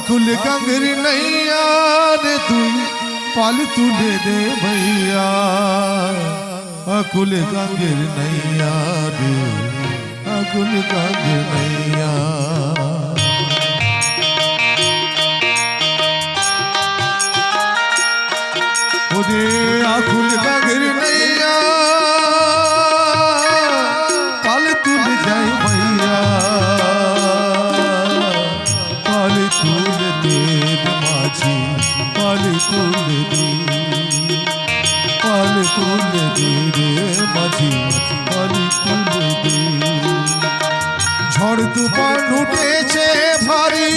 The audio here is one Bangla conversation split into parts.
अकुल गंगर नैया रे तुई पाल तुले दे भैया अकुल गंगर नैया रे अकुल गंगर नैया ओरे अकुल गंगर नैया पाल तुल जाए भैया पाल तुल दे माझी पाल तुल दे रे माझी पाल तुल दे ঝড় তুফান উঠেছে ভারী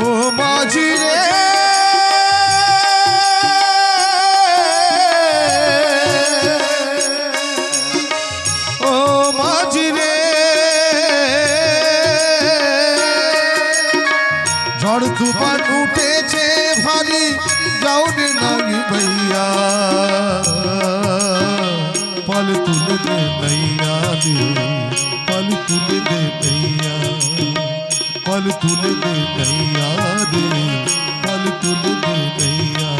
ও মাঝি রে ও মাঝি রে ঝড় তুফান উঠেছে ভারী যাও রে নাগি भैया पल तुल दे नैया दे पल तुल दे नैया पल तुल दे नैया दे पल तुल दे नैया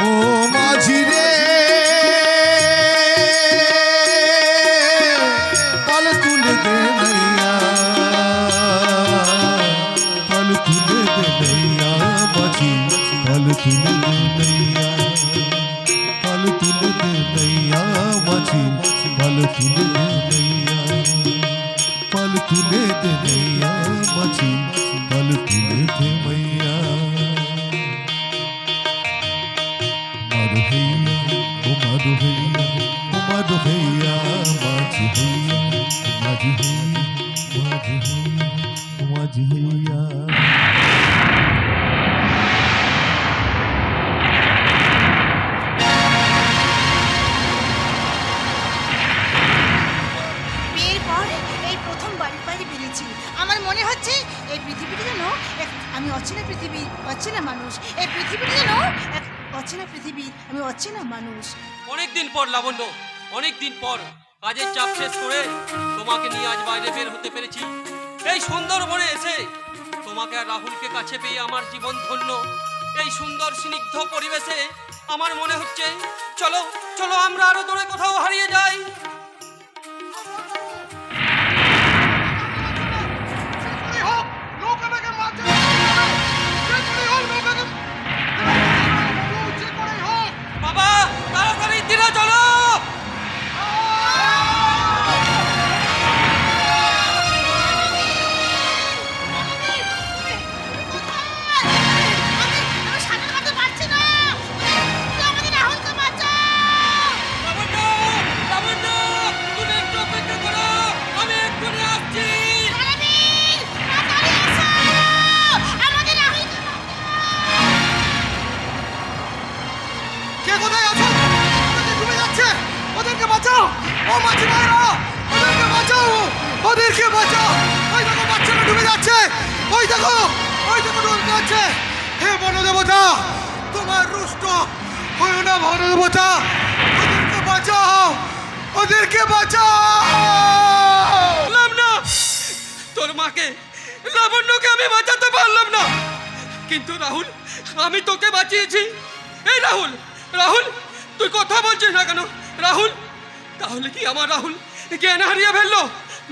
ओ माझी रे पल तुल दे नैया पल तुल दे नैया माझी पल तुल दे नैया पल तुल दे नैया माझी पल तुल दे नैया पल तुल दे नैया माझी पल तुल दे मैया मारो भैया ओ मारो भैया ओ मारो भैया माझी भैया माझी भैया माझी भैया माझी भैया বিয়ের পর এই প্রথম বাড়ির বাইরে বেরিয়েছি। আমার মনে হচ্ছে এই পৃথিবীটা যেন আমি অচেনা পৃথিবী, অচেনা মানুষ। এই পৃথিবীটা যেন এক অচেনা পৃথিবী, আমি অচেনা মানুষ। অনেকদিন পর লাবণ্য, অনেকদিন পর কাজের চাপ শেষ করে তোমাকে নিয়ে আজ বাইরে বের হতে পেরেছি। এই সুন্দরবনে এসে তোমাকে আর রাহুলকে কাছে পেয়ে আমার জীবন ধন্য। এই সুন্দর স্নিগ্ধ পরিবেশে আমার মনে হচ্ছে চলো চলো আমরা আরো দূরে কোথাও হারিয়ে যাই। বাবা তাড়াতাড়ি তীরে চলো। আমি সাঁতার কাটতে পারছি না। তুই আমাদের রাহুলকে বাঁচা। লাবণ্য, লাবণ্য, তুমি একটু অপেক্ষা করো, আমি এক্ষুনি আসছি। রণবীর, তাড়াতাড়ি এসো। আমাদের রাহুলকে বাঁচা। কে কোথায় আছো? ওদেরকে ডুবে যাচ্ছে, ওদেরকে বাঁচাও। ও মাঝি ভাইরা, ওদেরকে বাঁচাও, ওদেরকে বাঁচাও। ওই দেখো বাচ্চারা ডুবে যাচ্ছে, ওই দেখো ডুবে যাচ্ছে। হে বনদেবতা, তোমার রুষ্ট হয়ো না বনদেবতা, ওদেরকে বাঁচাও, ওদেরকে বাঁচাও। পারলাম না, তোর মাকে লাবণ্যকে আমি বাঁচাতে পারলাম না, কিন্তু রাহুল আমি তোকে বাঁচিয়েছি। এই রাহুল, রাহুল তুই কথা বলছিস না কেন? রাহুল, তাহলে কি আমার রাহুল জ্ঞান হারিয়ে ফেললো?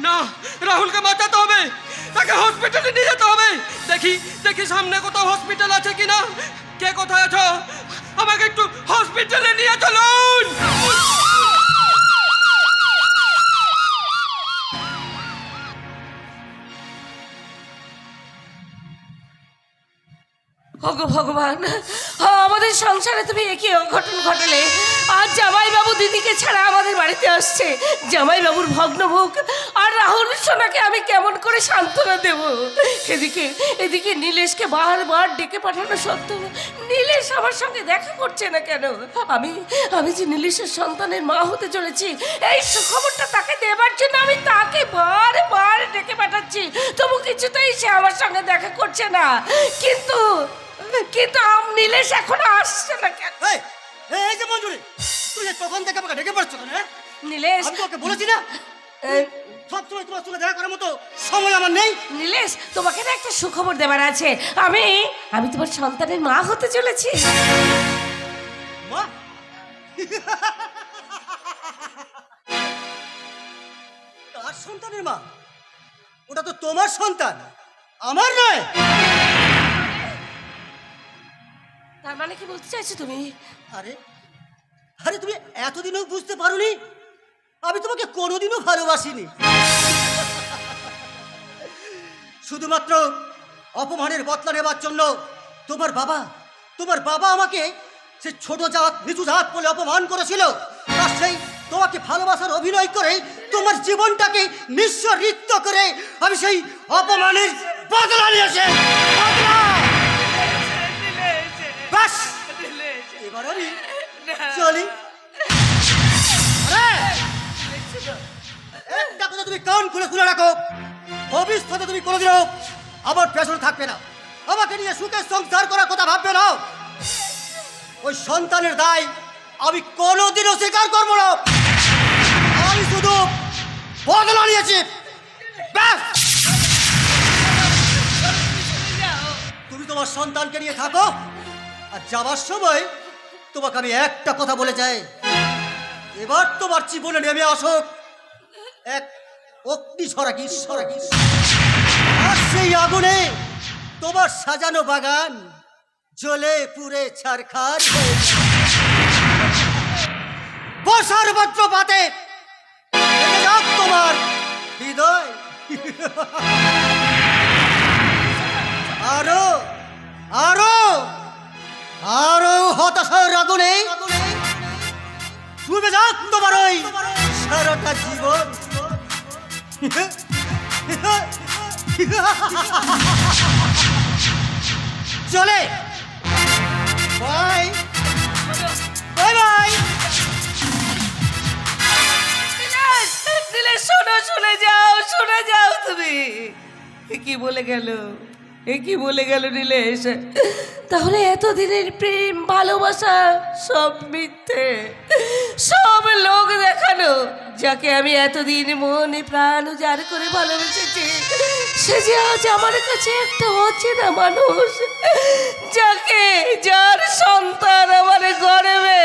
না, রাহুলকে বাঁচাতে হবে, তাকে হসপিটালে নিয়ে যেতে হবে। দেখি দেখি সামনে কোথাও হসপিটাল আছে কিনা। কে কোথায় আছো? আমাকে একটু হসপিটালে নিয়ে চলুন। ওগো ভগবান, আমাদের সংসারে তুমি একই অঘটন ঘটালে। আজ জামাইবাবু দিদিকে ছাড়া আমাদের বাড়িতে আসছে। জামাইবাবুর ভগ্নমুখ আর রাহুল সোনাকে আমি কেমন করে সান্ত্বনা দেব? এদিকে নীলেশকে বারবার ডেকে পাঠানো সত্ত্বেও নীলেশ আমার সঙ্গে দেখা করছে না কেন? আমি যে নীলেশের সন্তানের মা হতে চলেছি, এই সুখবরটা তাকে দেবার জন্য আমি তাকে বারবার ডেকে পাঠাচ্ছি, তবু কিছুতেই সে আমার সঙ্গে দেখা করছে না। কিন্তু নীলেশ এখনো আসছে না কেন? এই যে মঞ্জুরি, তুই যে কখন থেকে আমাকে ডেকে পড়ছো কেন? হ্যাঁ? নীলেশ, আমি তোকে বলেছি না এ, সবসময় তোমার সঙ্গে দেখা করার মতো সময় আমার নেই। নীলেশ, তোমাকে না একটা সুখবর দেবার আছে। আমি আমি তোমার সন্তানের মা হতে চলেছি। মা, কার সন্তানের মা? ওটা তো তোমার সন্তান, আমার নয়। তার মানে কি বলতে চাইছো তুমি? আরে আরে তুমি এতদিনও বুঝতে পারোনি আমি তোমাকে কোনোদিনও ভালোবাসিনি। শুধুমাত্র অপমানের বদলা নেবার জন্য তোমার বাবা আমাকে সে ছোট জাত নিচু জাত বলে অপমান করেছিল। আর সেই তোমাকে ভালোবাসার অভিনয় করে তোমার জীবনটাকে নিঃস্ব রিক্ত করে আমি সেই অপমানের বদলা নিয়েছি। বদলা! বাস, এবার আমি চলি। আরে, একটা কথা তুমি কান খুলে রাখো, ভবিষ্যতে তুমি কোনোদিনও আমার পেছনে থাকবে না, আমাকে নিয়ে সুখে সংসার করার কথা ভাববে না। ওই সন্তানের দায় আমি কোনোদিনও স্বীকার করবো না। আমি শুধু বদলা নিয়েছি, ব্যাস। তুমি তোমার সন্তানকে নিয়ে থাকো, আর যাবার সময় তোমাকে আমি একটা কথা বলে যাই, এবার তোমার জীবনে নেমে আসুক এক অগ্নিঝরা গ্রীষ্ম, আর সেই আগুনে তোমার সাজানো বাগান জ্বলে পুড়ে ছারখার হয়ে যায়। বর্ষার বজ্রপাতে ভেঙে যাক তোমার হৃদয়। আরো আরো আরো হতাশার আগুনে ডুবে যাক তোমার ওই সারাটা জীবন। চলে bye bye bye. Nilesh, Nilesh, শোনো, শুনে যাও তুমি। এ কি বলে গেল, নীলেশ? তাহলে এতদিনের প্রেম ভালোবাসা সব মিথ্যে, সব লোক দেখানো। যাকে আমি এতদিন মনে প্রাণ উজাড় করে ভালোবেসেছি, সে যে আজ আমার কাছে একটা অচেনা মানুষ, যার সন্তান আমার গর্বে।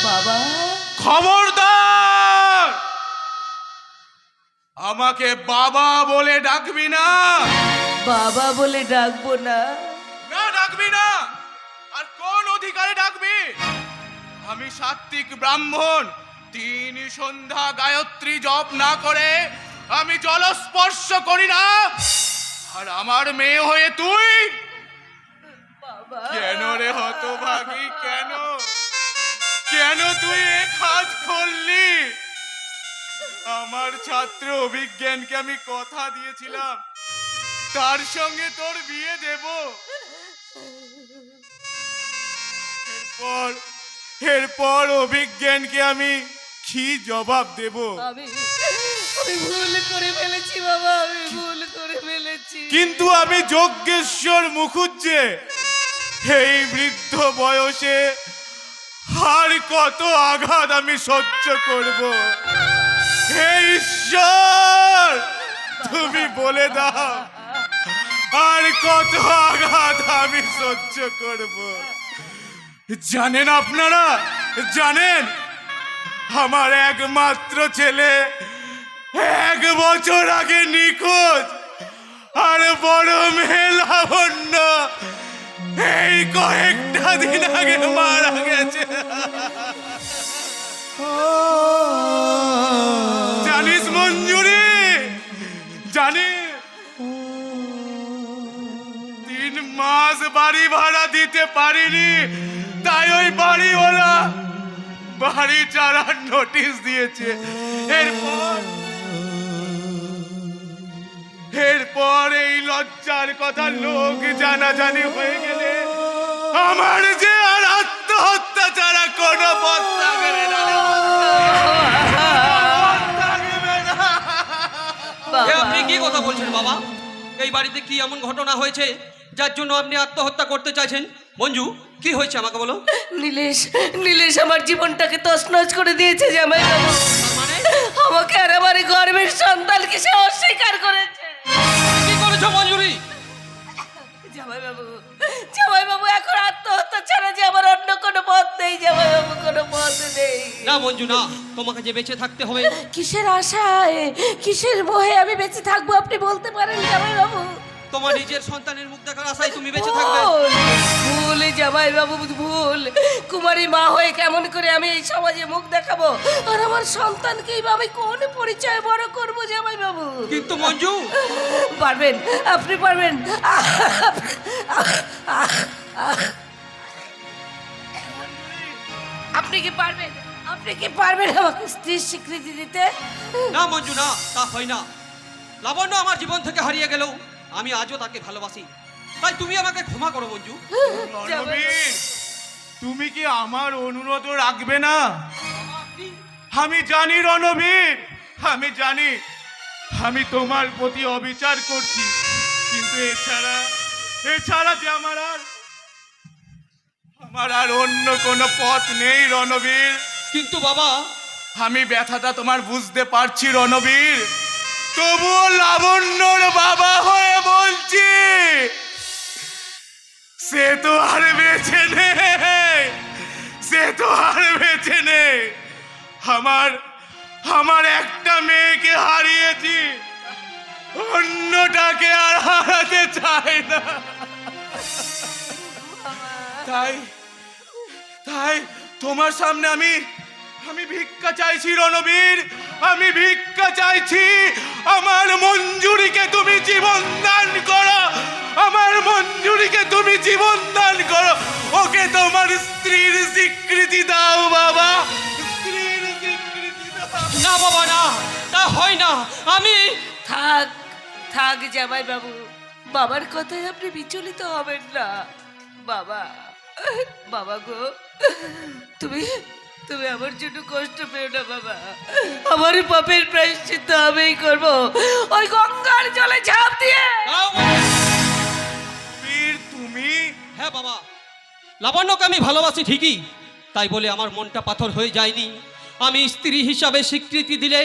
বাবা, খবরদার, আমাকে বাবা বলে ডাকবি না। বাবা বলে ডাকবো না? না, ডাকবি না। আর কোন অধিকারে ডাকবি? আমি সাত্বিক ব্রাহ্মণ, 3 সন্ধ্যা গায়ত্রী জপ না করে আমি জলস্পর্শ করি না। আর আমার মেয়ে হয়ে তুই বাবা, কেন রে হতভাগী, কেন তুই এ কাজ করলি? আমার ছাত্র অভিজ্ঞানকে আমি কথা দিয়েছিলাম তার সঙ্গে তোর বিয়ে দেব। এরপর অভিজ্ঞানকে আমি কি জবাব দেব? আমি ভুল করে ফেলেছি বাবা, আমি ভুল করে ফেলেছি। কিন্তু আমি যজ্ঞেশ্বর মুখুজ্জে এই বৃদ্ধ বয়সে আর কত আঘাত আমি সহ্য করব? হে ঈশ্বর, তুমি বলে দাও আর কত আঘাত আমি সহ্য করব? জানেন আপনারা, জানেন আমার একমাত্র ছেলে 1 বছর আগে নিখোঁজ, আর বড় মেয়ে লাবণ্য এই কয়েকটা দিন আগে মারা গেছে। জানিস মঞ্জুরি, জানিস 3 মাস বাড়ি ভাড়া দিতে পারিনি, তাই ওই বাড়িওয়ালা বাড়ি ছাড়ার নোটিশ দিয়েছে। এরপর এই লজ্জার কথা লোক জানাজানি হয়ে গেলে আমার যে আর আত্মহত্যা ছাড়া কোনো পথ থাকবে না। বাবা, আপনি কি কথা বলছেন বাবা? এই বাড়িতে কি এমন ঘটনা হয়েছে যার জন্য আপনি আত্মহত্যা করতে চাইছেন? মঞ্জু কি হয়েছে আমাকে বলো। নীলেশ নীলেশ আমার জীবনটাকে তছনছ করে দিয়েছে জামাইবাবু। মানে আমাকে আর আমার এই গর্ভের সন্তানকে সে অস্বীকার করেছে। কি করেছো মঞ্জুরি? জামাইবাবু জামাইবাবু এখন আত্মহত্যা ছাড়া যে আমার অন্য কোনো পথ নেই জামাইবাবু, কোনো পথ নেই। না মঞ্জু না, তোমাকে যে বেঁচে থাকতে হবে। কিসের আশায় কিসের মোহে আমি বেঁচে থাকবো আপনি বলতে পারেন জামাইবাবু? তোমার নিজের সন্তানের মুখ দেখার আশায় তুমি বেঁচে থাকবে। ভুল জামাইবাবু ভুল। কুমারী মা হয়ে কেমন করে আমি এই সমাজে মুখ দেখাবো আর আমার সন্তানকেই বা আমি কোন পরিচয় বড় করবো জামাইবাবু? কিন্তু মঞ্জু পারবেন, আপনি পারবেন। আপনি কি পারবেন? আপনি কি পারবেন আমাকে স্ত্রীর স্বীকৃতি দিতে? না মঞ্জু না, তা হয় না। লাবণ্য আমার জীবন থেকে হারিয়ে গেলেও আমি আজও তাকে ভালোবাসি, তাই তুমি আমাকে ক্ষমা করো মঞ্জু। রণবীর, তুমি কি আমার অনুরোধ রাখবে না? আমি জানি রণবীর, আমি জানি আমি তোমার প্রতি অবিচার করছি, কিন্তু এছাড়া যে আমার আর অন্য কোনো পথ নেই রণবীর। কিন্তু বাবা, আমি ব্যথাটা তোমার বুঝতে পারছি রণবীর, তবুও লাবণ্যর বাবা হয়ে বলছি, সে তো আর বেঁচে নেই, সে তো আর বেঁচে নেই। আমার একটা মেয়েকে হারিয়েছি, অন্যটাকে আর হারাতে চাই না। তাই তোমার সামনে আমি ভিক্ষা চাইছি রণবীর, আমি ভিক্ষা চাইছি। আমার মঞ্জুরিকে তুমি জীবন দান করো, আমার মঞ্জুরিকে তুমি জীবন দান করো, ওকে তোমার স্ত্রীর স্বীকৃতি দাও বাবা, স্ত্রীর স্বীকৃতি দাও। না বাবা না, তা হয় না। আমি থাক থাক জামাইবাবু, বাবার কথায় আপনি বিচলিত হবেন না। বাবা বাবা গো, তুমি তুমি আমার জন্য কষ্ট পেও না বাবা। আমার পাপের প্রায়শ্চিত্ত আমিই করবো, ওই গঙ্গার জলে ঝাঁপ দিয়ে। বীর তুমি? হ্যাঁ বাবা, লাবণ্যকে আমি ভালোবাসি ঠিকই, তাই বলে আমার মনটা পাথর হয়ে যায়নি। আমি স্ত্রী হিসাবে স্বীকৃতি দিলে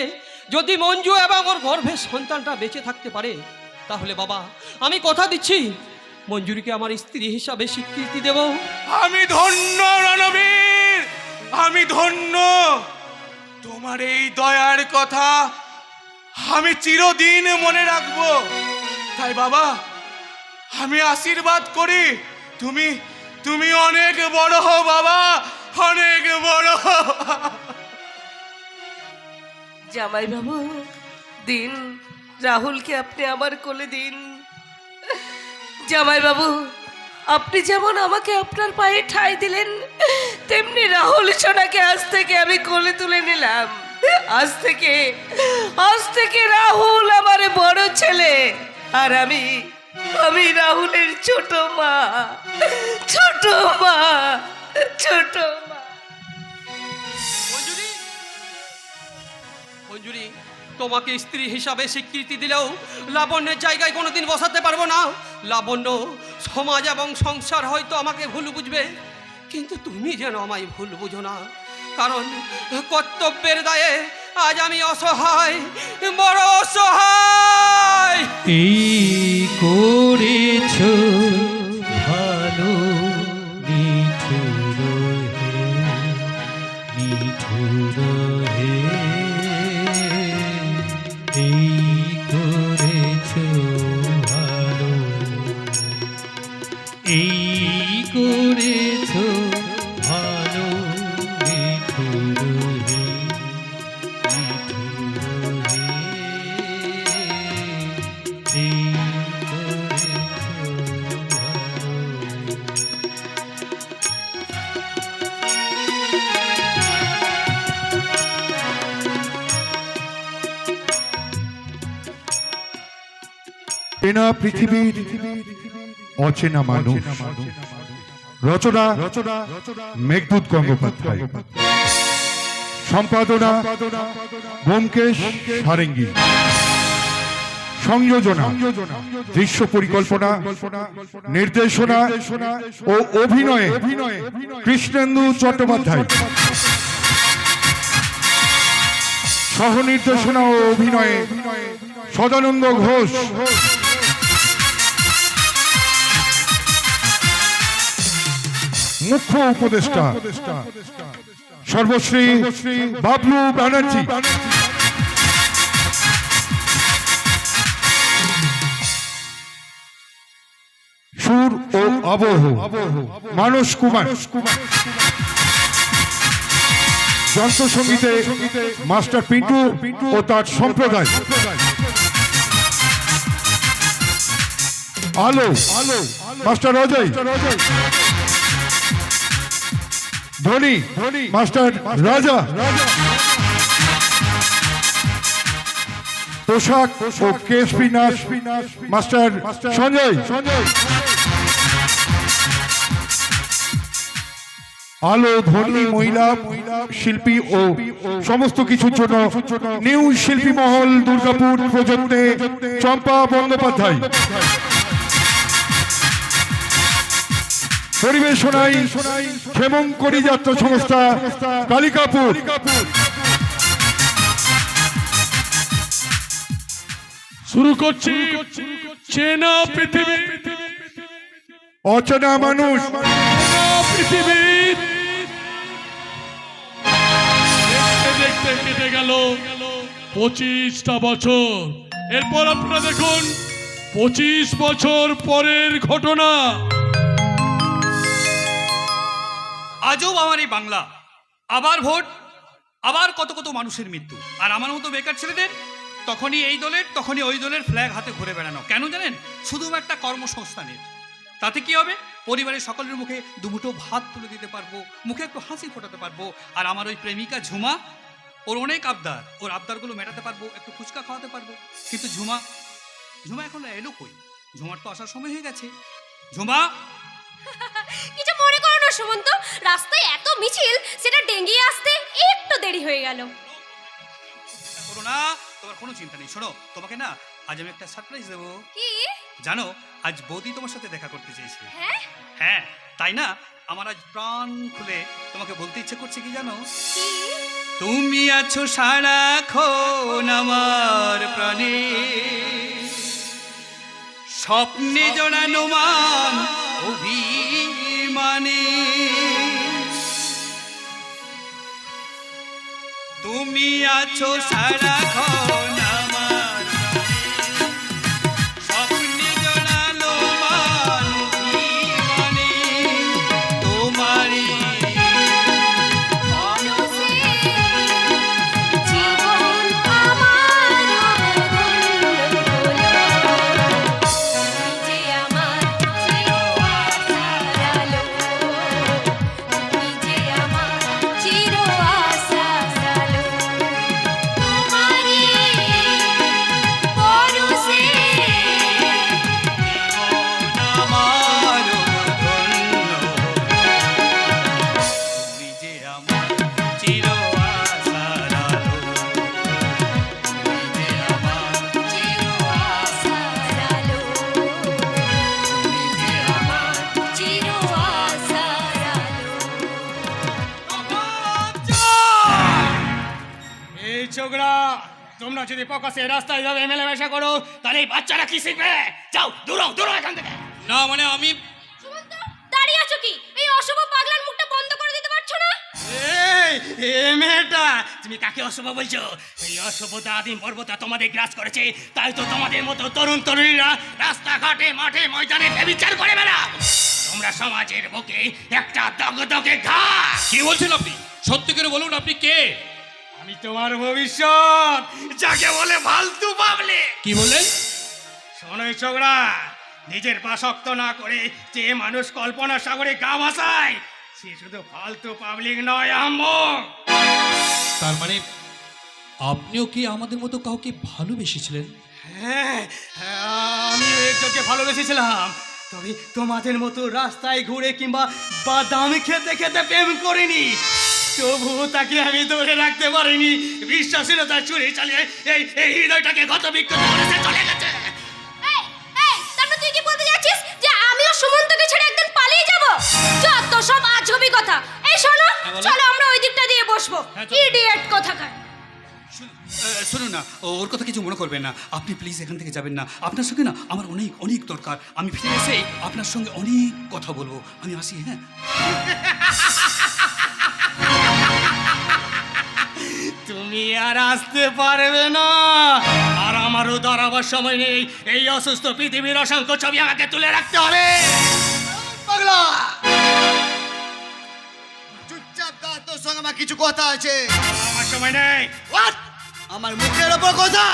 যদি মঞ্জু এবং ওর গর্ভের সন্তানটা বেঁচে থাকতে পারে, তাহলে বাবা আমি কথা দিচ্ছি মঞ্জুরিকে আমার স্ত্রী হিসাবে স্বীকৃতি দেব। আমি ধন্য রণবীর, আমি ধন্য। তোমার এই দয়ার কথা আমি চিরদিন মনে রাখবো। তাই বাবা আমি আশীর্বাদ করি, তুমি অনেক বড় হও বাবা, অনেক বড় হও। জামাইবাবু দিন রাহুলকে আপনি আমার কোলে দিন। জামাইবাবু আপনি যেমন আমাকে আপনার পায়ে ঠাঁই দিলেন, তেমনি রাহুল সোনাকে আজ থেকে আমি কোলে তুলে নিলাম। আজ থেকে রাহুল আমার বড় ছেলে, আর আমি রাহুলের ছোট মা। মঞ্জুরি, মঞ্জুরি তোমাকে স্ত্রী হিসাবে স্বীকৃতি দিলেও লাবণ্যের জায়গায় কোনোদিন বসাতে পারবো না। লাবণ্য, সমাজ এবং সংসার হয়তো আমাকে ভুল বুঝবে, কিন্তু তুমি যেন আমায় ভুল বুঝো না, কারণ কর্তব্যের দায়ে আজ আমি অসহায়, বড় অসহায়। এই করেছ ভালো নিঠুর হে, নিঠুর হে, এই করেছ ভালো, এই করেছ ভালো নিঠুর হে, নিঠুর হে, এই করেছ ভালো। চেনা পৃথিবীর অচেনা মানুষ। রচনা মেঘদূত গঙ্গোপাধ্যায়, সম্পাদনা ব্যোমকেশ সারেঙ্গী, সংযোজনা, দৃশ্য পরিকল্পনা, নির্দেশনা ও অভিনয়ে কৃষ্ণেন্দু চট্টোপাধ্যায়। সহ নির্দেশনা ও অভিনয়ে সদানন্দ ঘোষ। মুখ্য উপদেষ্টা সর্বশ্রী বাবলু ব্যানার্জি। সুর ও আবহ মানস কুমার। যন্ত্র সঙ্গীতে মাস্টার পিন্টু ও তার সম্প্রদায়। আলো মাস্টার অজয়। ধ্বনি মাস্টার রাজা। পোশাক ও কেশপি নাচ মাস্টার সঞ্জয়। আলো, ধ্বনি, মহিলা শিল্পী ও সমস্ত কিছুর জন্য নিউ শিল্পী মহল দুর্গাপুর প্রযত্নে চম্পা বন্দ্যোপাধ্যায়। পরিবেশনায় ক্ষেমঙ্করী যাত্রা সংস্থা কালিকাপুর। শুরু করছি চেনা পৃথিবী, অচেনা মানুষ। পৃথিবীর দেখতে দেখতে কেটে গেল 25টা বছর। এরপর আপনারা দেখুন 25 বছর পরের ঘটনা। আজও আমার এই বাংলা, আবার ভোট, আবার কত কত মানুষের মৃত্যু, আর আমার মতো বেকার ছেলেদের তখনই এই দলের তখনই ওই দলের ফ্ল্যাগ হাতে ঘুরে বেড়ানো। কেন জানেন? শুধু একটা কর্মসংস্থানের। তাতে কি হবে? পরিবারের সকলের মুখে দুমুঠো ভাত তুলে দিতে পারবো, মুখে একটু হাসি ফোটাতে পারবো। আর আমার ওই প্রেমিকা ঝুমা, ওর অনেক আবদার, ওর আবদারগুলো মেটাতে পারবো, একটু ফুচকা খাওয়াতে পারবো। কিন্তু ঝুমা এখন এলো কই? ঝুমার তো আসার সময় হয়ে গেছে। ঝুমা, কিছু মনে করো না সুমন্ত, রাস্তায় এত মিছিল, সেটা ডেঙ্গিয়ে আসতে একটু দেরি হয়ে গেল। করো না, তোমার কোনো চিন্তা নেই। শোনো, তোমাকে না আজ আমি একটা সারপ্রাইজ দেবো। কি? জানো, আজ বৌদি তোমার সাথে দেখা করতে চেয়েছে। হ্যাঁ? হ্যাঁ, তাই না? আমার আজ প্রাণ খুলে তোমাকে বলতে ইচ্ছে করছে কি জানো? কি? তুমি আছো সারাক্ষণ আমার প্রাণে, স্বপ্নে জড়ানো মান অভিমানে। তুমি আছো সারাক্ষণ আমার স্বপ্নে জড়ানো মান অভিমানে। তোমারই মানুষে জীবন আমার ধন্য হলো, তুমি যে আমার চির আশার আলো, তুমি যে আমার চির আশার আলো, তোমারই পরশে আমার ধন্য। তুমি যে আমার চির আশার আলো, তুমি যে আমার চির আশার আলো, তুমি যে আমার চির আশার আলো। এই ছোকরা, তোমরা যদি প্রকাশ্যে রাস্তায় যাবে মেলামেশা করো, তাহলে এই বাচ্চারা কি শিখবে? যাও, দূর এখান থেকে। না, মানে আমি সুমন্ত, দাঁড়িয়ে আছো কি? এই অশুভ পাগলার মুখটা বন্ধ করে দিতে পারছো না? এই মেয়েটা, তুমি কাকে অশুভ বলছো? এই অশুভতা আদিম পর্বতা তোমাদের গ্রাস করেছে, তাই তো তোমাদের মতো তরুণ তরুণীরা রাস্তাঘাটে মাঠে ময়দানে ব্যভিচার করে বেড়াও। তোমরা সমাজের বুকে একটা দগদগে ঘাস। কি বলছেন আপনি? সত্যি করে বলুন, আপনি কে? আমি তোমার ভবিষ্যৎ, যাকে বলে ফালতু পাবলিক। কি বললেন? শোনো এই ছোকরা, নিজের পা শক্ত না করে যে মানুষ কল্পনা সাগরে গা ভাসায়, সে শুধু ফালতু পাবলিক নয়, আহম্মক। তার মানে আপনিও কি আমাদের মতো কাউকে ভালোবেসেছিলেন? হ্যাঁ, আমি একজনকে ভালোবেসেছিলাম, তবে তোমাদের মতো রাস্তায় ঘুরে কিংবা বাদাম খেতে খেতে প্রেম করিনি। তবু তাকে আমি ধরে রাখতে পারিনি। বিশ্বাসীরতা চুরি চালিয়ে এই হৃদয়টাকে ক্ষত বিক্ষত করেছে, চলে গেছে। শুনুন না, ওর কথা কিছু মনে করবেন না, আপনি প্লিজ এখান থেকে যাবেন না। আপনার সঙ্গে না আমার অনেক অনেক দরকার। আমি ফিরে এসে আপনার সঙ্গে অনেক কথা বলবো। আমি আসি, হ্যাঁ? তুমি আর আসতে পারবে না, আর আমারও দাঁড়াবার সময় নেই। এই অসুস্থ পৃথিবীর অসংখ্য ছবি আমাকে তুলে রাখতে হবে। পাগলা, চুপচাপ দাঁড়া, তোর সঙ্গে আমার কিছু কথা আছে। আমার সময় নেই। What? আমার মুখের ওপর কথা?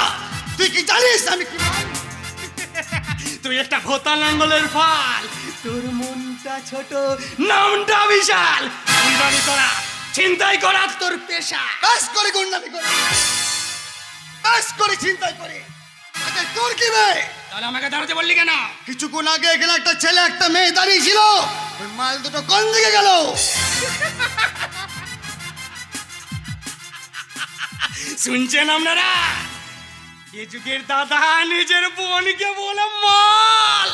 তুই কি জানিস আমি কি? তুই একটা ভোতা লাঙ্গলের ফাল। তোর মনটা ছোট, নামটা বিশাল। গুন্ডামি করা, চিন্তাই করা তোর পেশা। বাস করে গুন্ডামি করে, বাস করে চিন্তাই করে। আচ্ছা, তোর কি ভাই? তাহলে আমাকে দাঁড়াতে বললি কেন? কিছুক্ষণ আগে এখানে একটা ছেলে একটা মেয়ে দাঁড়িয়ে ছিল। ওই মাল দুটো কোন দিকে গেল? শুনছেন আপনারা? এ যুগের দাদা নিজের বোনকে বলে মাল,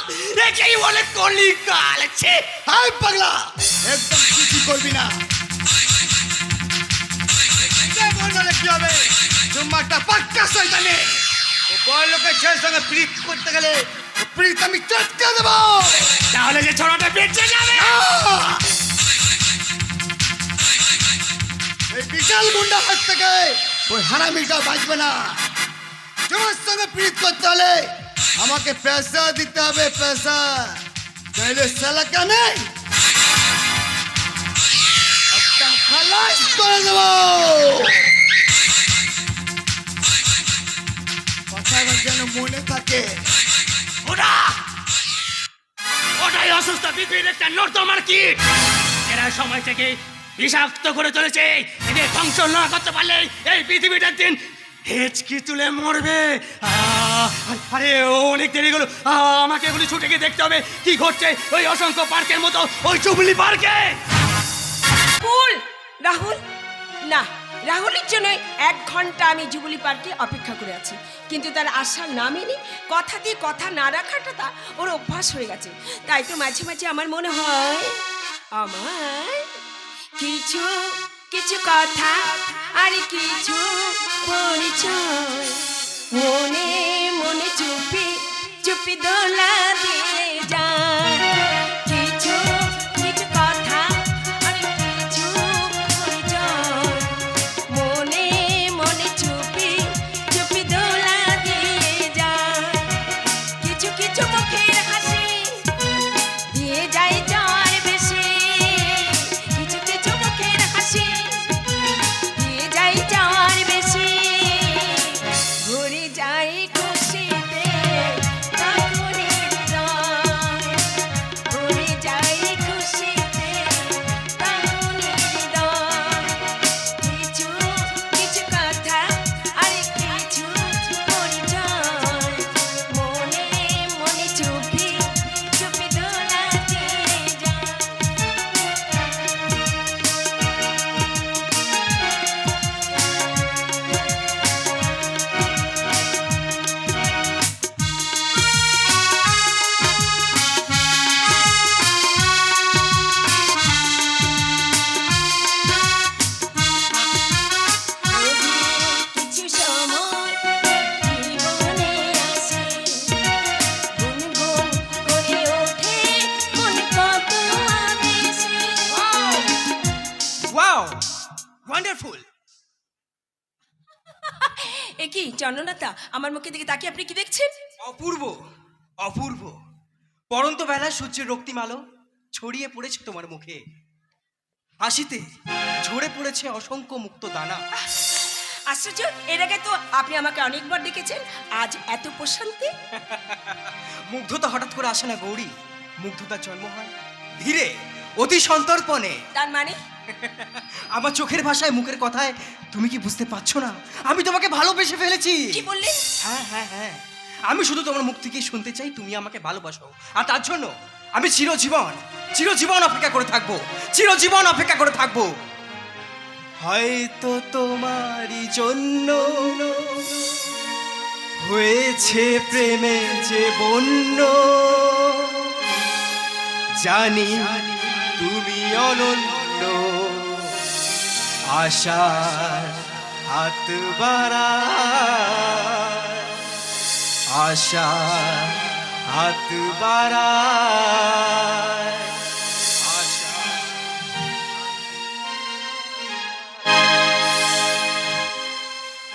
একেই বলে কলিকাল। ছে, হাই পাগলা, একদম কিছু করবি না। বললে কি হবে? তোমারটা পাক্কা শয়তানে। ও বড় লোকের ছেলের সঙ্গে প্রীত করতে গেলে প্রীত আমি চটকে দেবো। তাহলে যে ছোড়াটা বেঁচে যাবে। এই বিশাল গুন্ডা হাত থেকে ওই হারামিটা বাঁচবে না। তোমার সঙ্গে প্রীত করতে হলে আমাকে পয়সা দিতে হবে, পয়সা। তাহলে সালাকে আমি একদম খালাস করে দেবো। কথাটা যেন মনে থাকে। ওটাই অসুস্থ পৃথিবীর একটা নর্দমার কীট। এরা সময় থেকে বিষাক্ত করে চলেছে। এদের ধ্বংস না করতে পারলে এই পৃথিবীটার দিন হেঁচকি তুলে মরবে। আরে অনেক দেরি হলো, আমাকে এগুলি ছুটে গিয়ে দেখতে হবে কি ঘটছে ওই অসংখ্য পার্কের মতো ওই জুবলি পার্কে। রাহুল, রাহুল, না, রাহুলের জন্য 1 ঘন্টা আমি জুবলি পার্কে অপেক্ষা করে আছি, কিন্তু তার আশার নামই নেই। কথা দিয়ে কথা না রাখাটা তা ওর অভ্যাস হয়ে গেছে। তাই তো মাঝে মাঝে আমার মনে হয় আমার কিছু কিছু কথা আর কিছু পরিচয় মনে মনে চুপি চুপি দোলা দিয়ে যায়। কিছু কিছু কথা আর কিছু পরিচয় মনে মনে চুপি চুপি দোলা দিয়ে যায়। কিছু কিছু মুখের হাসি দিয়ে যায় জ্বর বেশি। কিছু কিছু মুখের হাসি দিয়ে যায় জ্বর বেশি। ভরে যায় খুশিতে তখনই হৃদয়। ভরে যায় খুশিতে তখনই হৃদয়। কিছু কিছু কথা আর কিছু পরিচয় মনে মনে চুপি চুপি দোলা দিয়ে যায়। কিছু সময় জীবনে আসে গুনগুন করে ওঠে মন কত আবেশে। Wow, wonderful. এ কি চন্দ্রনাথা, আমার মুখের দিকে তাকিয়ে আপনি কি দেখছেন? অপূর্ব, অপূর্ব। পরন্ত বেলায় সূর্যের রক্তিম আলো ছড়িয়ে পড়েছে তোমার মুখে। হাসিতে ঝরে পড়েছে অসংখ্য মুক্ত দানা। আশ্চর্য, এর আগে তো আপনি আমাকে অনেকবার দেখেছেন, আজ এত প্রশান্তি। মুগ্ধতা হঠাৎ করে আসে না গৌরী, মুগ্ধতার জন্ম হয় ধীরে, অতি সন্তর্পণে। তার মানে আমার চোখের ভাষায় মুখের কথায় তুমি কি বুঝতে পারছো না? আমি তোমাকে ভালোবেসে ফেলেছি। কি বললেন? হ্যাঁ হ্যাঁ হ্যাঁ, আমি শুধু তোমার মুখ থেকে শুনতে চাই তুমি আমাকে ভালোবাসো, আর তার জন্য আমি চিরজীবন চিরজীবন অপেক্ষা করে থাকবো, চিরজীবন অপেক্ষা করে থাকবো। হয়তো তোমারই জন্য হয়েছে প্রেমের যে বন্য, জানি তুমি অনন্য, আশার হাত বাড়ায়, আশা হাত বাড়ায়, আশা।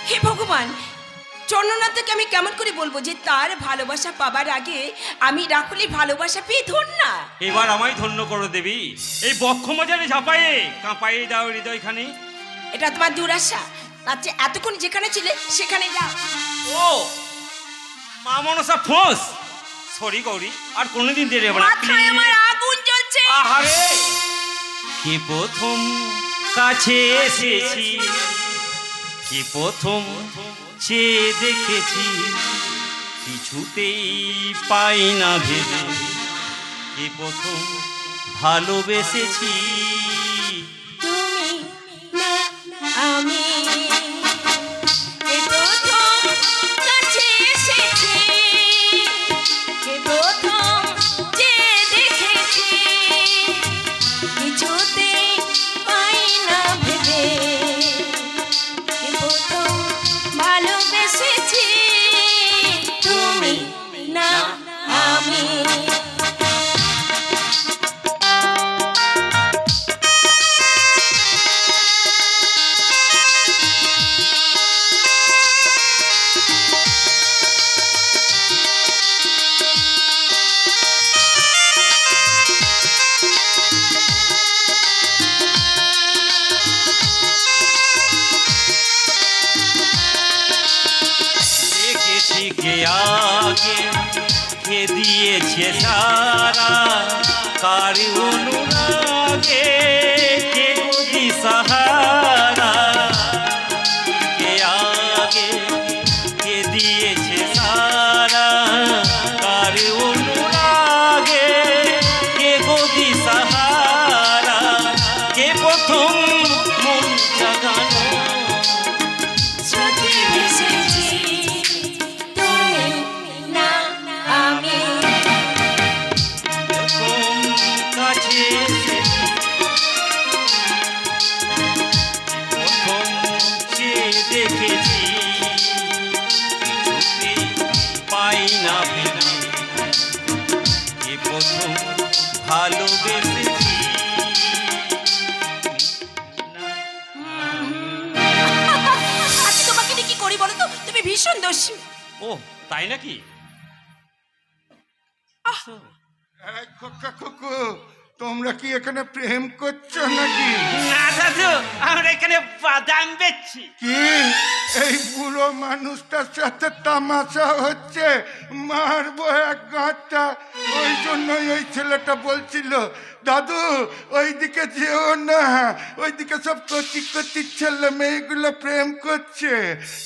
হে ভগবান, চন্দ্রনাথকে আমি কেমন করে বলবো যে তার ভালোবাসা পাবার আগে আমি রাহুলের ভালোবাসা পেয়ে ধন্যা। এবার আমায় ধন্য করো দেবী, এই বক্ষমজারে ঝাঁপায়ে কাঁপায়ে দাও হৃদয়খানে। এটা তোমার দুরাশা, তার চেয়ে এতক্ষণ যেখানে ছিলে সেখানে যাও। ও মা মনসা ফোঁস, সরি গৌরী, আর কোনোদিন দেরি হবে না। মাথায় আমার আগুন জ্বলছে। আহারে, কে প্রথম কাছে এসেছি, কে প্রথম চেয়ে দেখেছি, কিছুতেই পাই না ভেবে, কে প্রথম ভালোবেসেছি। তুমি না আমি, এই প্রথম কাছে এসেছি, এই প্রথম যে দেখেছি, কিছুতে পাই না ভেবে, এই প্রথম ভালোবেসেছি। তুমি না আমি। দেখেছি কে আগে, কে দিয়েছে সারা, কার অনুরাগে কে গদি সাহারা, কে আগে কে দিয়েছে সারা, কার অনুরাগে কে গদি সাহারা, কে প্রথম মন জাগানো। সত্যি মিশেছি, তুমি না আমি। প্রথম কাছে এসেছি, প্রথম চেয়ে দেখেছি, কিছুতে পাই না ভেবে, এ প্রথম ভালোবেসেছি। আজকে তোমাকে নিয়ে কি করি বলো তো? তুমি ভীষণ দোষী। ও তাই নাকি? এই খোকা খোকু, তোমরা কি এখানে প্রেম করছো নাকি? না দাদু, আমরা এখানে বাদাম বেচছি। কি এই বুড়ো মানুষটার সাথে তামাশা হচ্ছে? মারবো এক গাঁটটা। ওই জন্যই ওই ছেলেটা বলছিল, দাদু ওইদিকে যেও না, ওইদিকে সব কচি কচি ছেলে মেয়েগুলো প্রেম করছে।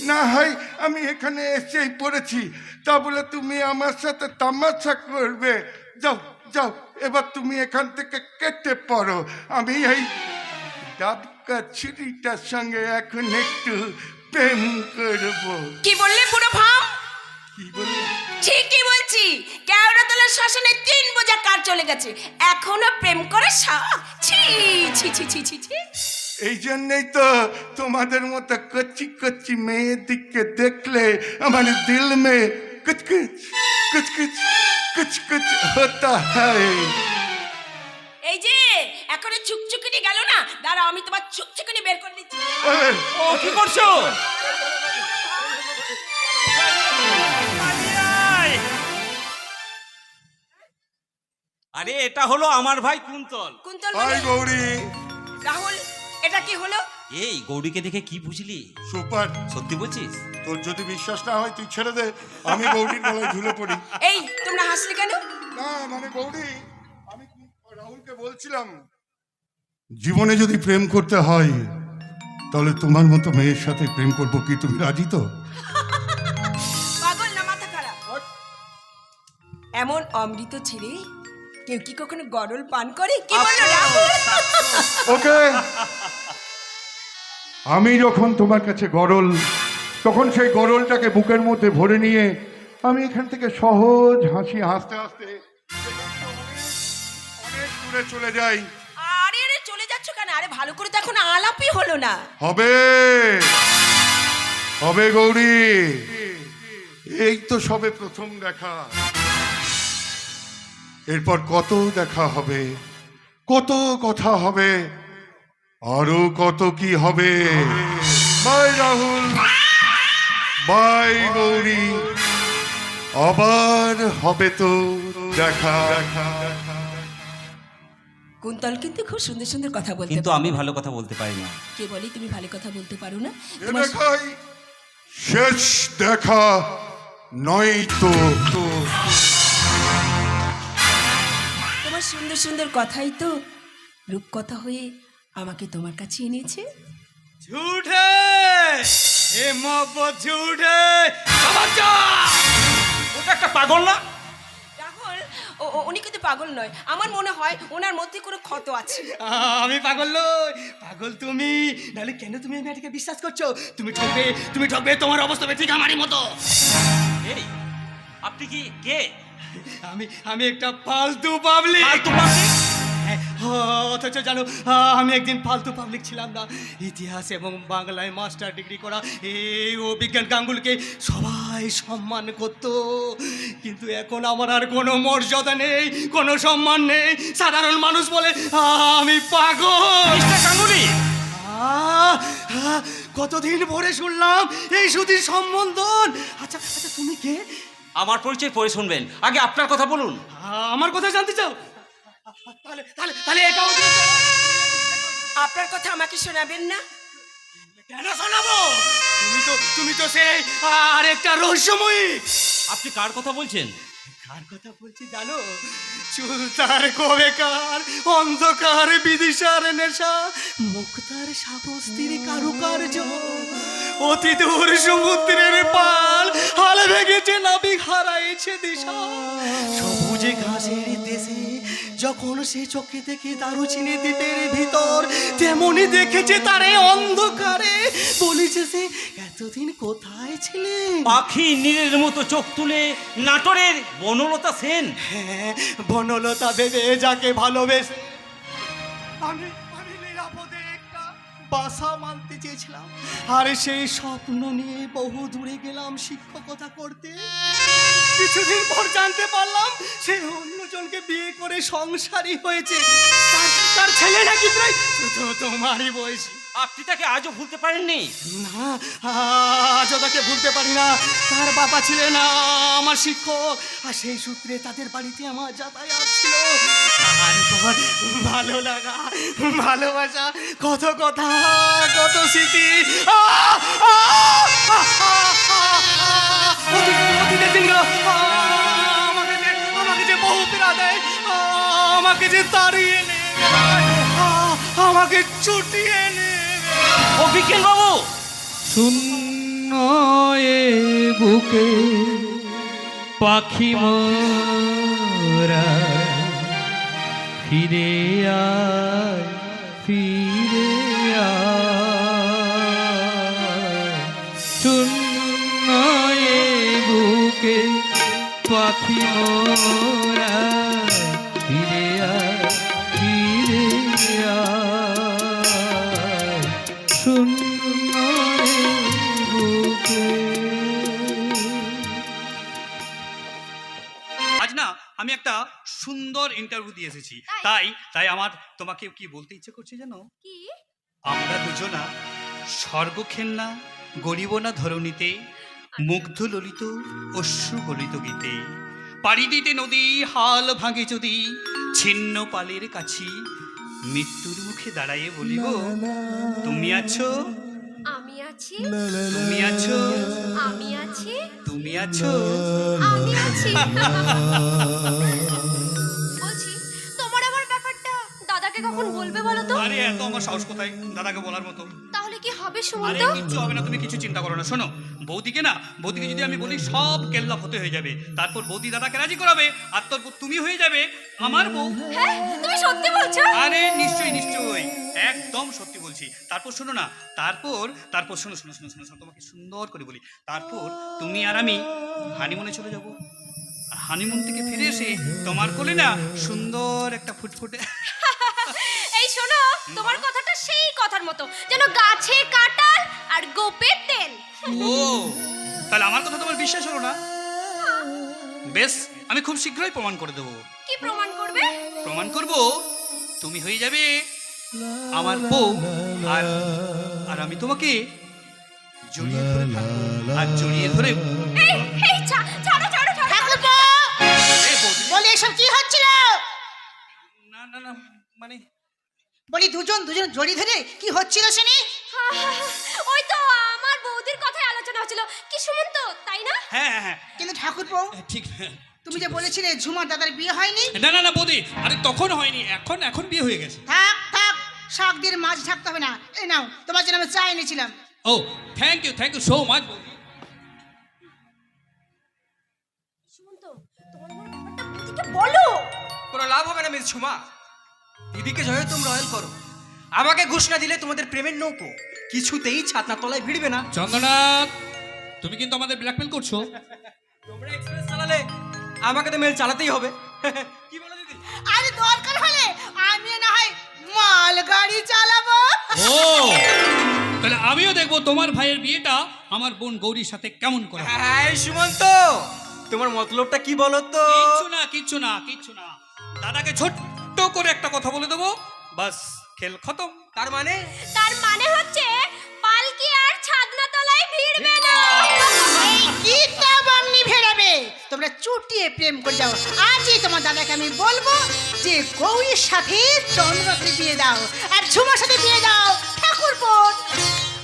না হয় আমি এখানে এসেই পড়েছি, তা বলে তুমি আমার সাথে তামাশা করবে? যাও যাও, এবার তুমি এখান থেকে কেটে পড়ো। আমি এই ডাবকা ছুরিটার সঙ্গে এখন একটু প্রেম করবো। কি বললে পুরো ভাম? কি বলবো? ঠিকই বলছি, কেওড়াতলা শ্মশানে 3 বোঝা কার চলে গেছে, এখনো প্রেম করে শখ? ছি ছি ছি ছি ছি ছি। এই জন্যই তো তোমাদের মতো কচ্ছি কচ্ছি মেয়ের দিকে দেখলে আমার দিল মে কুচ কুচ কুচ কুচ কুচ কুচ হতা হ্যায়। এই যে এখনো চুকচুকিনি গেল না, দাঁড়াও আমি তোমার চুকচুকিনি বের করে দিচ্ছি। ও কি করছো? আরে এটা হলো আমার ভাই কুন্তল। কুন্তল হাই মানে? গৌরী। রাহুল, এটা কি হলো? এই গৌরীকে দেখে কি বুঝলি? সুপার। সত্যি বলছিস? তোর যদি বিশ্বাস না হয় তুই ছেড়ে দে, আমি গৌরীর গলায় ঝুলে পড়ি। এই তোমরা হাসলে কেন? না মানে গৌরী, আমি রাহুলকে বলছিলাম, জীবনে যদি প্রেম করতে হয় তাহলে তোমার মতো মেয়ের সাথে প্রেম করবো। কি তুমি রাজি তো? পাগল না মাথা খারাপ? এমন অমৃত ছেড়ে কেউ কি কখনো গরল পান করে? কি বললো রাহুল? ওকে, আমি যখন তোমার কাছে গরল, তখন সেই গরলটাকে বুকের মধ্যে ভরে নিয়ে আমি এখান থেকে সহজ হাসি হাসতে হাসতে অনেক দূরে চলে যাই। আরে আরে চলে যাচ্ছ কেন? আরে ভালো করে তো এখন আলাপই হলো না। হবে হবে গৌরী, এই তো সবে প্রথম দেখা, এরপর কত দেখা হবে, কত কথা হবে, আরো কত কি হবে। বাই রাহুল, বাই গৌরী, আবার হবে তো দেখা। কুন্তল কিন্তু খুব সুন্দর সুন্দর কথা বলতে কিন্তু পারে। আমি ভালো কথা বলতে পারি না। কে বলি তুমি ভালো কথা বলতে পারো না? এ তোমার দেখাই শেষ দেখা নয় তো। তোমার সুন্দর সুন্দর কথাই তো রূপকথা হয়ে আমাকে তোমার কাছে এনেছে। झूठ है ये मोहब्बत झूठ है। ওটা একটা পাগল না? রাহুল, উনি কিন্তু পাগল নয়, আমার মনে হয় ওনার মধ্যে কোনো ক্ষত আছে। আমি পাগল নই, পাগল তুমি। নাহলে কেন তুমি এই মেয়েটাকে বিশ্বাস করছো? তুমি ঠকবে, তোমার অবস্থা হবে ঠিক আমারই মতো। এই আপনি কি কে? আমি একটা ফালতু পাবলিক। ফালতু পাবলিক? অথচ জানো, আমি একদিন ফালতু পাবলিক ছিলাম না। ইতিহাস এবং বাংলায় মাস্টার ডিগ্রি করা এই ও বিজ্ঞান গাঙ্গুলকে সবাই সম্মান করত, কিন্তু এখন আমার আর কোনো মর্যাদা নেই, কোনো সম্মান নেই। সাধারণ মানুষ বলে আমি পাগল। মিস্টার গাঙ্গুলি, কতদিন পরে শুনলাম এই সুধীর সম্বন্ধন। আচ্ছা আচ্ছা, তুমি কে? আমার পরিচয় পরে শুনবেন, আগে আপনার কথা বলুন। আমার কথা জানতে চাও? তাহলে এটাও আপনার কথা আমাকে শোনাবেন না? কেন শোনাবো? তুমি তো সেই আরেকটা রহস্যময়ী। আপনি কার কথা বলছেন? কার কথা বলছি জানো? চুলতার কবেকার অন্ধকার বিদিশার নেশা, মুক্তার সাবস্তির কারুকার্য, অতি দূর সমুদ্রের পাল হাল ভেঙেছে, নাবিক হারাইছে দিশা। সবুজে ঘাসের দেশে যখন সে চোখে দেখে দারুচিনি দ্বীপের ভিতর, তেমনি দেখেছে তারে অন্ধকারে। বলেছে সে এতদিন কোথায় ছিলে? পাখি নীলের মতো চোখ তুলে নাটোরের বনলতা সেন। হ্যাঁ, বনলতা ভেবে যাকে ভালোবেসে আমি নিরাপদে একটা বাসা মানতে চেয়েছিলাম, আর সেই স্বপ্ন নিয়ে বহু দূরে গেলাম শিক্ষকতা করতে। কিছুদিন পর জানতে পারলাম সে অন্যজনকে বিয়ে করে সংসারী হয়েছে। তার ছেলে নাকি প্রায় তোমারই বয়সী। আপনি তাকে আজও ভুলতে পারেননি? না, আজও তাকে ভুলতে পারি না। তার বাবা ছিলেন আমার শিক্ষক, আর সেই সূত্রে তাদের বাড়িতে আমার যাতায়াত ছিল। তারপর ভালো লাগা, ভালোবাসা, কত কথা, কত স্মৃতি। অতীতের দিনগুলো আমাকে যে বহু পীড়া দেয়, আমাকে যে তাড়িয়ে নেয়, আমাকে ছুটিয়ে নেয়। ও বিজ্ঞান বাবু, শূন্য এ বুকে পাখি মোরা, ফিরে আয়, ফিরে আয়। শূন্য এ বুকে পাখি মোরা, ফিরে আয়, ফিরে আয়। শূন্য এ বুকে। আজ না আমি একটা সুন্দর ইন্টারভিউ দিয়ে এসেছি, তাই আমার তোমাকে কি বলতে ইচ্ছে করছে জানো? কি? আমরা দুজনা স্বর্গখেলনা গরিব না ধরণীতে, মুগ্ধ ললিত অশ্রু গলিত গীতে, পাড়ি দিতে নদী হাল ভাঙে যদি, ছিন্ন পালের কাছি মৃত্যুর মুখে দাঁড়াইয়ে বলিব, তুমি আছো, আমি আছি, তুমি আছো, আমি আছি, তুমি আছো। আমি আছি। বলছি, তোমার আমার ব্যাপারটা দাদাকে কখন বলবে বলো তো? আরে এত আমার সাহস কোথায় দাদাকে বলার মতো? তাহলে কি হবে আরে সুমন্ত? কিচ্ছু হবে না, তুমি কিছু চিন্তা করো না। শোনো, বৌদিকে যদি আমি বলি সব কেল্লা হতে হয়ে যাবে, তারপর বৌদি দাদাকে রাজি করাবে, আর তোর তুমি হয়ে যাবে আমার বউ। হ্যাঁ, তুমি সত্যি বলছো? আরে নিশ্চয়ই নিশ্চয়ই, একদম সত্যি বলছি। তারপর শোনো না, তারপর শোনো শোনো শোনো শোনো শোনো, তোমাকে সুন্দর করে বলি। তারপর তুমি আর আমি হানিমুনে চলে যাব। হানিমুন থেকে ফিরে এসে তোমার কোলে না সুন্দর একটা ফুটফুটে। এই শোনো, তোমার কথাটা সেই কথার মতো, যেন গাছে কাঁঠাল আর গোপের তেল। ও তাহলে আমার কথা তোমার বিশ্বাস হলো না? বেশ, আমি খুব শীঘ্রই প্রমাণ করে দেবো। কি প্রমাণ করবে? প্রমাণ করব তুমি হয়ে যাবে আমার বউ, আর আর আমি তোমাকে জড়িয়ে ধরে থাকবো, আর জড়িয়ে ধরে এই এই ছাড়ো ছাড়ো ছাড়ো। ঠাকুরপো, এ বৌদি, বলি এসব কি হচ্ছিল? না না না, মানে বলি দুজন জড়ি ধরে কি হচ্ছিল শুনি? ওই তো আমার বৌদির কথাই আলোচনা হচ্ছিল। কি সুমন্ত, তাই না? হ্যাঁ হ্যাঁ হ্যাঁ, কিন্তু ঠাকুরপো, ঠিক, হ্যাঁ। তুমি যে বলেছিলে ঝুমার দাদার বিয়ে হয়নি। না না না বৌদি, আরে তখন হয়নি, এখন এখন বিয়ে হয়ে গেছে। থাক থাক, শাক দিয়ে মাছ ঢাকতে হবে না। এই নাও, তোমার জন্য আমি চা এনেছিলাম। ও থ্যাংক ইউ সো মাচ বৌদি। সুমন্ত, তোমার আমার ব্যাপারটা বৌদিকে বলো। কোনো লাভ হবে না মিস ঝুমা। দিদিকে জয় তোমরা রয়্যাল করো, আমাকে ঘুষ না দিলে তোমাদের প্রেমের নৌকো কিছুতেই ছাতনা তলায় ভিড়বে না। চন্দ্রনাথ, তুমি কিন্তু আমাদের ব্ল্যাকমেল করছো। তোমরা এক্সপ্রেস চালালে আমাকে তো মেল চালাতেই হবে। কি বলো দিদি? আরে দরকার হলে আমি না হয় মাল গাড়ি চালাবো। ও তাহলে আমিও দেখবো তোমার ভাইয়ের বিয়েটা আমার বোন গৌরীর সাথে কেমন করে হয়। হ্যাঁ সুমন্ত, তোমার মতলবটা কি বলো তো? কিচ্ছু না। দাদাকে ছোট্ট করে একটা কথা বলে দেবো, বাস খেল খতম। তার মানে তার মানে হচ্ছে পালকি আর ছাদনা তলায় ভিড়বে না। এই কি তা বামনি ভেড়াবে? তোমরা চুটিয়ে প্রেম করে যাও। আজই তোমার দাদাকে আমি বলবো যে গৌরীর সাথে চন্দ্রকে বিয়ে দাও, আর ঝুমার সাথে বিয়ে দাও ঠাকুরপো।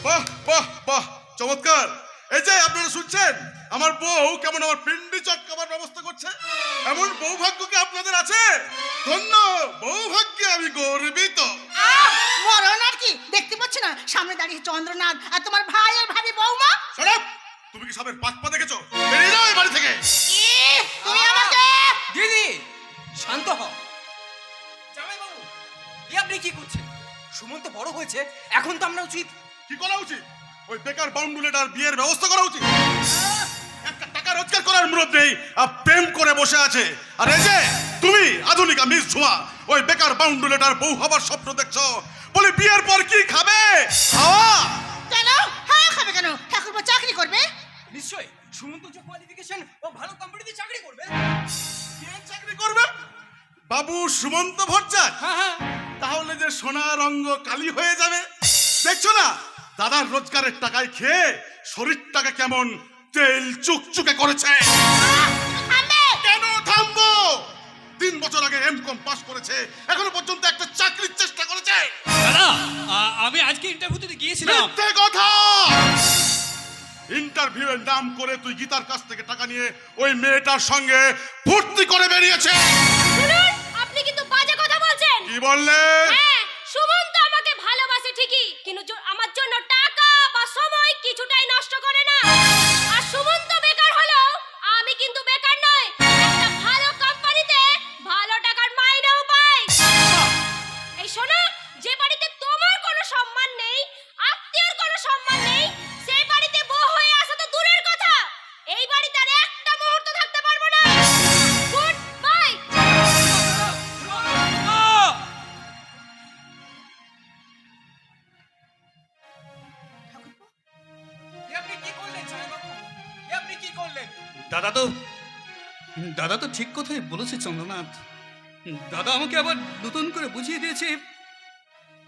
বাহ বাহ বাহ, চমৎকার। এই যে আপনারা শুনছেন, আমার বউ কেমন আমার পিন্ডি চটকাবার ব্যবস্থা করছে। এমন বৌভাগ্য কি আপনাদের আছে? ধন্য বৌভাগ্যে আমি গর্বিত। মরণ আর কি, দেখতে পাচ্ছ না সামনে দাঁড়িয়ে চন্দ্রনাথ আর তোমার ভাই আর ভাবি বৌমা। Shut up! তুমি কি সাপের পাত পা দেখেছো? বেরিয়ে যাও এই বাড়ি থেকে। তুমি আমাকে দিদি শান্ত হও। জামাই বাবু, এ আপনি কি করছেন? সুমন্ত বড় হয়েছে, এখন তো আমরা উচিত কি করা উচিত? ওই বেকার বাউন্ডুলেটার বিয়ের ব্যবস্থা করা উচিত। একটা টাকা রোজগার করার মুরত নেই, আর প্রেম করে বসে আছে। আর এই যে তুমি আধুনিকা মিস ঝুমা, ওই বেকার বাউন্ডুলেটার বউ হবার স্বপ্ন দেখছো। বলি বিয়ের পর কি খাবে? খাওয়া? কেন হ্যাঁ খাবে কেন? ঠাকুরপো চাকরি করবে। নিশ্চয়ই সুমন্ত যে কোয়ালিফিকেশন, ও ভালো কোম্পানিতে চাকরি করবে। কে চাকরি করবে? বাবু সুমন্ত ভট্টাচার্য? হ্যাঁ, তাহলে যে সোনার অঙ্গ কালি হয়ে যাবে। দেখছো না দাদার রোজগারের টাকায় খেয়ে শরীরটাকে কেমন তেল চুকচুকে করেছে। কেন থামবো? 3 বছর আগে এমকম পাস করেছে, এখনো পর্যন্ত একটা চাকরির চেষ্টা করেছে। দাদা, আমি আজকে ইন্টারভিউ দিতে গিয়েছিলাম। মিথ্যে কথা। ইন্টারভিউয়ের নাম করে তুই গীতার কাছ থেকে টাকা নিয়ে ওই মেয়েটার সঙ্গে ফুর্তি করে বেরিয়েছে। শুনুন, আপনি কিন্তু বাজে কথা বলছেন। কি বললে? হ্যাঁ, সুমন্ত আমাকে ভালোবাসে ঠিকই, কিন্তু আমার জন্য টাকা বা সময় কিছুটাই নষ্ট করে না। আর সুমন্ত বেকার হলো, আমি কিন্তু বেকার নই। একটা ভালো কোম্পানিতে ভালো টাকার মাইনেও পাই। এই শোনো, যে বাড়িতে তোমার কোনো সম্মান নেই, আত্মীয়র কোনো সম্মান নেই, সেই বাড়িতে বউ হয়ে আসা তো দূরের কথা, এই বাড়িতে আর একটা মুহূর্ত থাকতে পারবো না। Good bye. এ আপনি কি করলেন জামাই বাবু? এ আপনি কি করলেন? দাদা তো ঠিক কথাই বলেছে চন্দ্রনাথ। দাদা আমাকে আবার নতুন করে বুঝিয়ে দিয়েছে,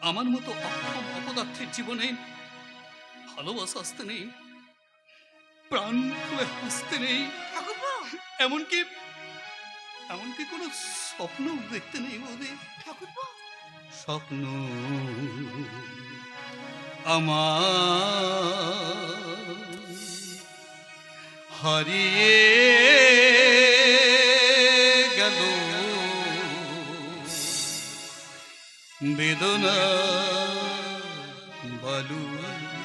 আমার মতো অক্ষম অপদার্থের জীবনে ভালোবাসা আসতে নেই, প্রাণ খুলে হাসতে নেই, এমনকি কোনো স্বপ্ন দেখতে নেই বৌদি। স্বপ্ন আমার হারিয়ে গেল, বেদনা বালু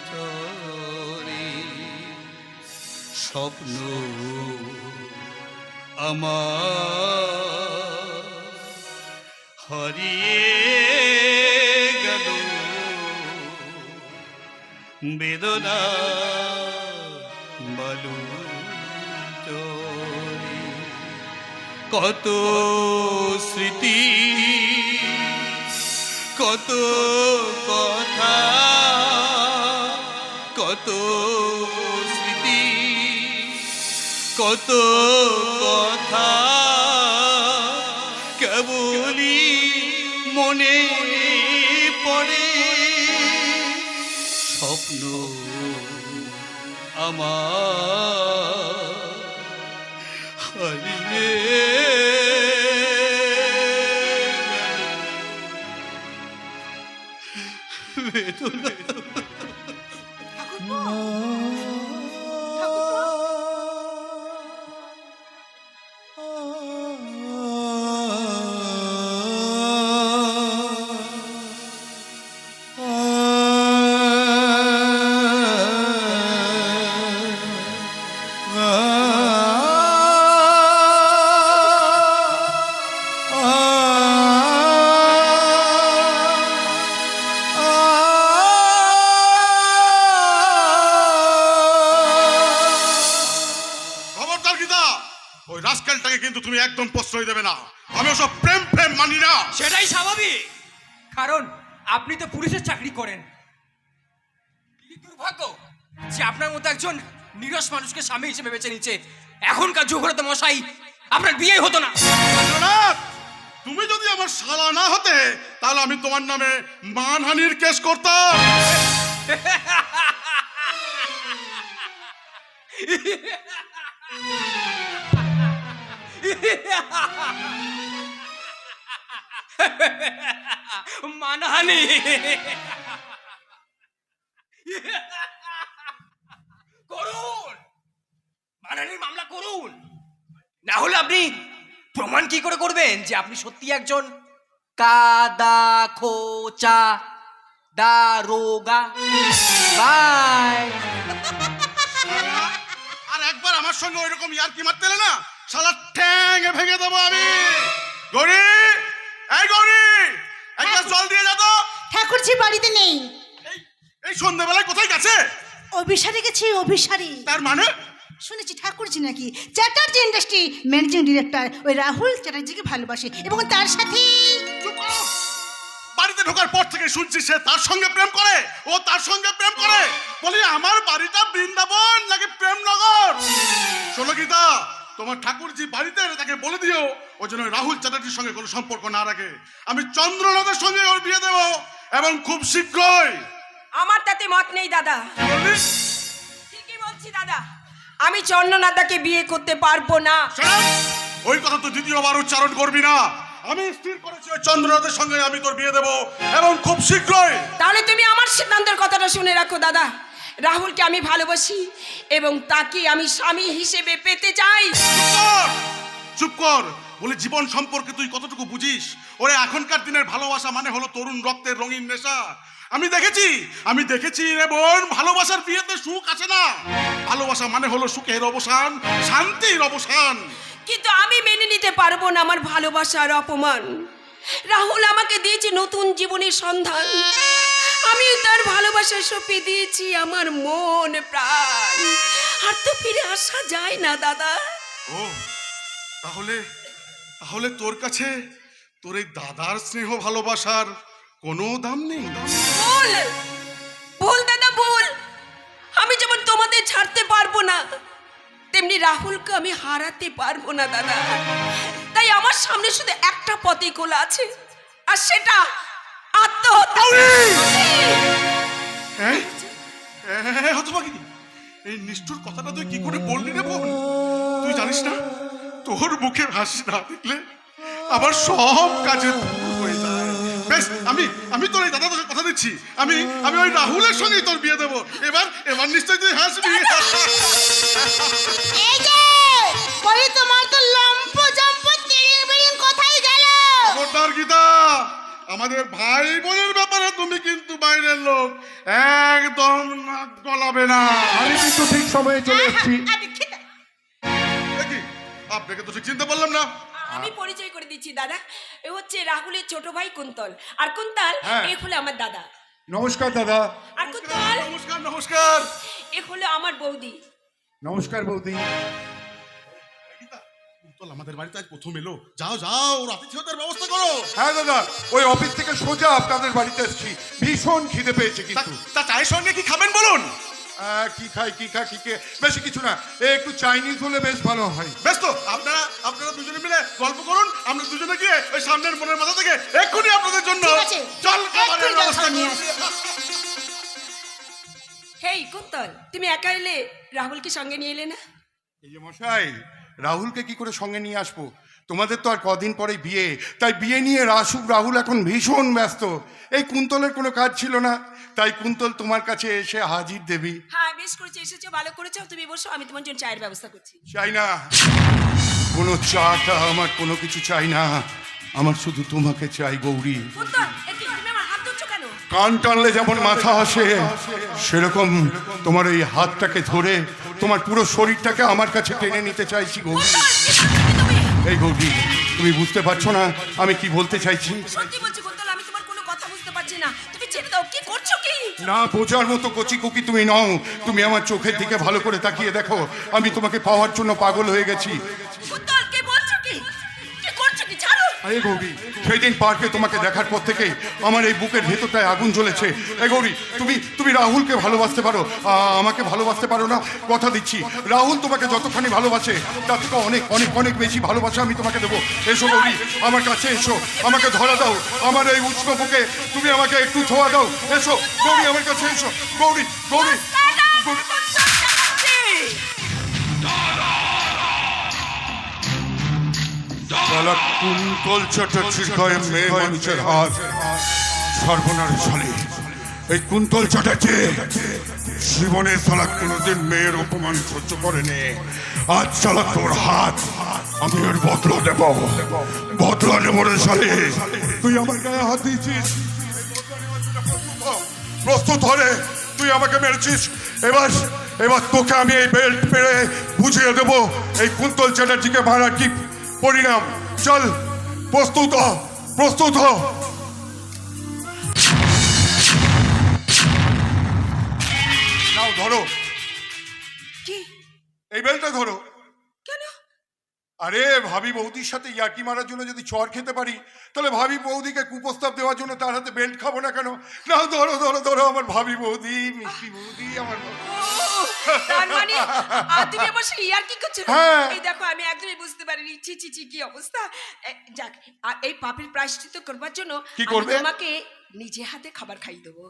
চরে, স্বপ্ন আমার হারিয়ে গেল, বেদনা বালু চরে। কত স্মৃতি, কত কথা, কত কত কথা কেবলই মনে পড়ে, স্বপ্ন আমার হারিয়ে বেদনা। খবরদার গীতা, ওই রাস্কেলটাকে কিন্তু তুমি একদম প্রশ্রয় দেবে না। আমি ওসব প্রেম প্রেম মানি না। সেটাই স্বাভাবিক, কারণ আপনি তো পুলিশের চাকরি করেন। কি দুর্ভাগ্য যে আপনার মতো একজন নিরস মানুষকে স্বামী হিসেবে বেছে নিচ্ছে। এখনকার যুগ হলে তো মশাই আপনার বিয়ে হতো না। রঘুনাথ, তুমি যদি আমার শালা না হতে তাহলে আমি তোমার নামে মানহানির কেস করতাম। মানহানি করুন, মানহানির মামলা করুন। না হলে আপনি প্রমাণ কি করে করবেন যে আপনি সত্যি একজন কাদা খোঁচা দারোগা? বাই। আর একবার আমার সঙ্গে ওইরকম ইয়ার্কি মারতে এলে না, শালা ঠ্যাঙে ভেঙে দেবো আমি। গৌরী, এই গৌরী, এক গ্লাস জল দিয়ে যা তো। ঠাকুরজি বাড়িতে নেই। এই সন্ধ্যাবেলায় কোথায় গেছে? অভিসারে গেছি, অভিসারে। তার মানে? শুনেছি ঠাকুরজি নাকি চ্যাটার্জি ইন্ডাস্ট্রি ম্যানেজিং ডিরেক্টর ওই রাহুল চ্যাটার্জিকে ভালোবাসে এবং তার সাথে চুপ করো। বাড়িতে ঢোকার পর থেকে শুনছি সে তার সঙ্গে প্রেম করে, ও তার সঙ্গে প্রেম করে। বলি আমার বাড়িটা বৃন্দাবন নাকি প্রেমনগর? শোনো গীতা, তোমার ঠাকুরজি বাড়িতে এলে তাকে বলে দিও ও যেন রাহুল চ্যাটার্জির সঙ্গে কোনো সম্পর্ক না রাখে। আমি চন্দ্রনাথের সঙ্গে ওর বিয়ে দেবো এবং খুব শীঘ্রই। আমার তাতে মত নেই দাদা। বললি? ঠিকই বলছি দাদা, আমি চন্দ্রনাথাকে বিয়ে করতে পারবো না। শোন, ওই কথা তো দ্বিতীয়বার উচ্চারণ করবি না। আমি স্থির করেছি ওই চন্দ্রনাথের সঙ্গে আমি তোর বিয়ে দেবো এবং খুব শীঘ্রই। তাহলে তুমি আমার সিদ্ধান্তের কথাটা শুনে রাখো দাদা। রাহুলকে আমি ভালোবাসি এবং তাকে আমি স্বামী হিসেবে পেতে চাই। চুপ কর। বলে জীবন সম্পর্কে তুই কতটুকু বুঝিস? ওরে এখনকার দিনের ভালোবাসা মানে হলো তরুণ রক্তের রঙিন নেশা। আমি দেখেছি রে বোন, ভালোবাসার বিয়েতে সুখ আসে না। ভালোবাসা মানে হলো সুখের অবসান, শান্তির অবসান। কিন্তু আমি মেনে নিতে পারবো না আমার ভালোবাসার অপমান। রাহুল আমাকে দিয়েছে নতুন জীবনের সন্ধান, আমি তার ভালোবাসা সঁপে দিয়েছি আমার মন প্রাণ। আর তো ফিরে আসা যায় না দাদা। ও তাহলে তাহলে তোর কাছে তোর এই দাদার স্নেহ ভালোবাসার কোনো দাম নেই? ভুল ভুল দাদা, ভুল। আমি যেমন তোমাদের ছাড়তে পারবো না, তেমনি রাহুলকে আমি হারাতে পারবো না দাদা। তাই আমার সামনে শুধু একটা পথই খোলা আছে, আর সেটা আত্মহত্যা। হতভাগিনী, এই নিষ্ঠুর কথাটা তুই কি করে বললি রে বোন? তুই জানিস না, তোর মুখে হাসি না দেখলে আমার সব কাজে ভুল হয়ে যায়। বেশ, আমি তোর এই দাদা তোকে কথা দিচ্ছি, আমি ওই রাহুলের সঙ্গেই তোর বিয়ে দেবো। এবার নিশ্চয়ই তুই হাসবি। এই যে বলি তোমার তো লম্প জম্প তিরিং বিরিং কোথায় গেল? খবরদার গীতা, আমাদের ভাই বোনের ব্যাপারে তুমি কিন্তু বাইরের লোক, একদম নাক গলাবে না। আমি কিন্তু ঠিক সময়ে চলে এসেছি। দেখি আপনাকে তো ঠিক চিনতে পারলাম না। আমি পরিচয় করে দিচ্ছি দাদা, এ হচ্ছে রাহুলের ছোট ভাই কুন্তল, আর কুন্তল এ হলো আমার দাদা। নমস্কার দাদা। আর কুন্তল নমস্কার নমস্কার। এ হলো আমার বৌদি। নমস্কার বৌদি। কুন্তল আমাদের বাড়িতে আজ প্রথম এলো। যাও ওর আতিথ্যতার ব্যবস্থা করো। হ্যাঁ দাদা, ওই অফিস থেকে সোজা আপনাদের বাড়িতে এসেছি। ভীষণ খিদে পেয়েছে কিন্তু। তা চায়ের সঙ্গে কি খাবেন বলুন? কি খাই কি খাই কি বেশি কিছু না, একটু চাইনিজ হলে বেশ ভালো হয়। বেশ তো, আপনারা দুজনে মিলে গল্প করুন, আমরা দুজনে গিয়ে ওই সামনের মনের মাথা থেকে এক্ষুনি আপনাদের জন্য ঠিক আছে, জল খাবারের এক্ষুনি জল ব্যবস্থা খাবার নিয়ে করছি। হেই কুন্তল, তুমি একা এলে, রাহুলকে সঙ্গে নিয়ে এলে না? এই যে মশাই, রাহুলকে কি করে সঙ্গে নিয়ে আসবো? তোমাদের তো আর কদিন পরে বিয়ে, তাই বিয়ে নিয়ে রাহুল এখন ভীষণ ব্যস্ত। এই কুন্তলের কোনো কাজ ছিল না, তাই কুন্তল তোমার কাছে এসে হাজির দেবী। হ্যাঁ, বেশ করেছো, এসেছো, ভালো করেছো। তুমি বসো, আমি তোমার জন্য চায়ের ব্যবস্থা করছি। চাই না কোনো চাটা, আমার কোনো কিছু চাই না, আমার শুধু তোমাকে চাই গৌরী। কুন্তল, তুমি আমার হাত ধরছো কেন? কান টানলে যেমন মাথা আসে, সেরকম তোমার এই হাতটাকে ধরে তোমার পুরো শরীরটাকে আমার কাছে টেনে নিতে চাইছি গৌরী। এই গৌরী, তুমি বুঝতে পারছো না আমি কি বলতে চাইছি? সত্যি বলছি কুন্তল, আমি তোমার কোনো কথা বুঝতে পারছি না। তুমি ছেড়ে দাও, কি করছো কি? না বোঝার মতো কচি কুকি তুমি নও। তুমি আমার চোখের দিকে ভালো করে তাকিয়ে দেখো, আমি তোমাকে পাওয়ার জন্য পাগল হয়ে গেছি। কুন্তল, কি বলছো কি? কি করছো কি? ছাড়ো। আরে গৌরী, সেই দিন পার্কে তোমাকে দেখার পর থেকে আমার এই বুকের ভেতরটায় আগুন জ্বলেছে। এই গৌরী, তুমি রাহুলকে ভালোবাসতে পারো, আমাকে ভালোবাসতে পারো না? কথা দিচ্ছি, রাহুল তোমাকে যতখানি ভালোবাসে তার থেকে অনেক অনেক অনেক বেশি ভালোবাসা আমি তোমাকে দেবো। এসো গৌরী, আমার কাছে এসো, আমাকে ধরা দাও, আমার এই উষ্ণ বুকে তুমি আমাকে একটু ছোঁয়া দাও। এসো গৌরী, আমার কাছে এসো। গৌরী, গৌরী, গৌরী। শালা কুন্তল চ্যাটার্জির গায়ে মেয়ে মানুষের হাত, সর্বনাশ শালী। এই কুন্তল চ্যাটার্জি জীবনে শালা কোনোদিন মেয়ের অপমান সহ্য করেনি। আজ শালা তোর হাত আমি ওর বদলা নেব রে শালী। তুই আমার গায়ে হাত দিয়েছিস, প্রস্তুত হলে তুই আমাকে মেরেছিস। এবার তোকে আমি এই বেল্ট পেরে বুঝিয়ে দেবো এই কুন্তল চ্যাটার্জিকে মারার কি পরিণাম। চল, প্রস্তুত হ, প্রস্তুত হ। নাও ধরো, কি? এই বেলটা ধরো। কেন? আরে ভাবি বৌদির সাথে ইয়ার্কি মারার জন্য যদি চর খেতে পারি, তাহলে ভাবি বৌদিকে কুপ্রস্তাব দেওয়ার জন্য তার হাতে বেল্ট খাবো না কেন? না, ধরো ধরো ধরো, আমার ভাবি বৌদি, মিষ্টি বৌদি, আমার তার মানে তুমি আমার সাথে ইয়ার্কি করছো? হ্যাঁ। এই দেখো, আমি একদমই বুঝতে পারিনি। ছি ছি ছি, কি অবস্থা! যাক, আর এই পাপের প্রায়শ্চিত্ত করবার জন্য কি আমি করবে? তোমাকে নিজে হাতে খাবার খাইয়ে দেবো।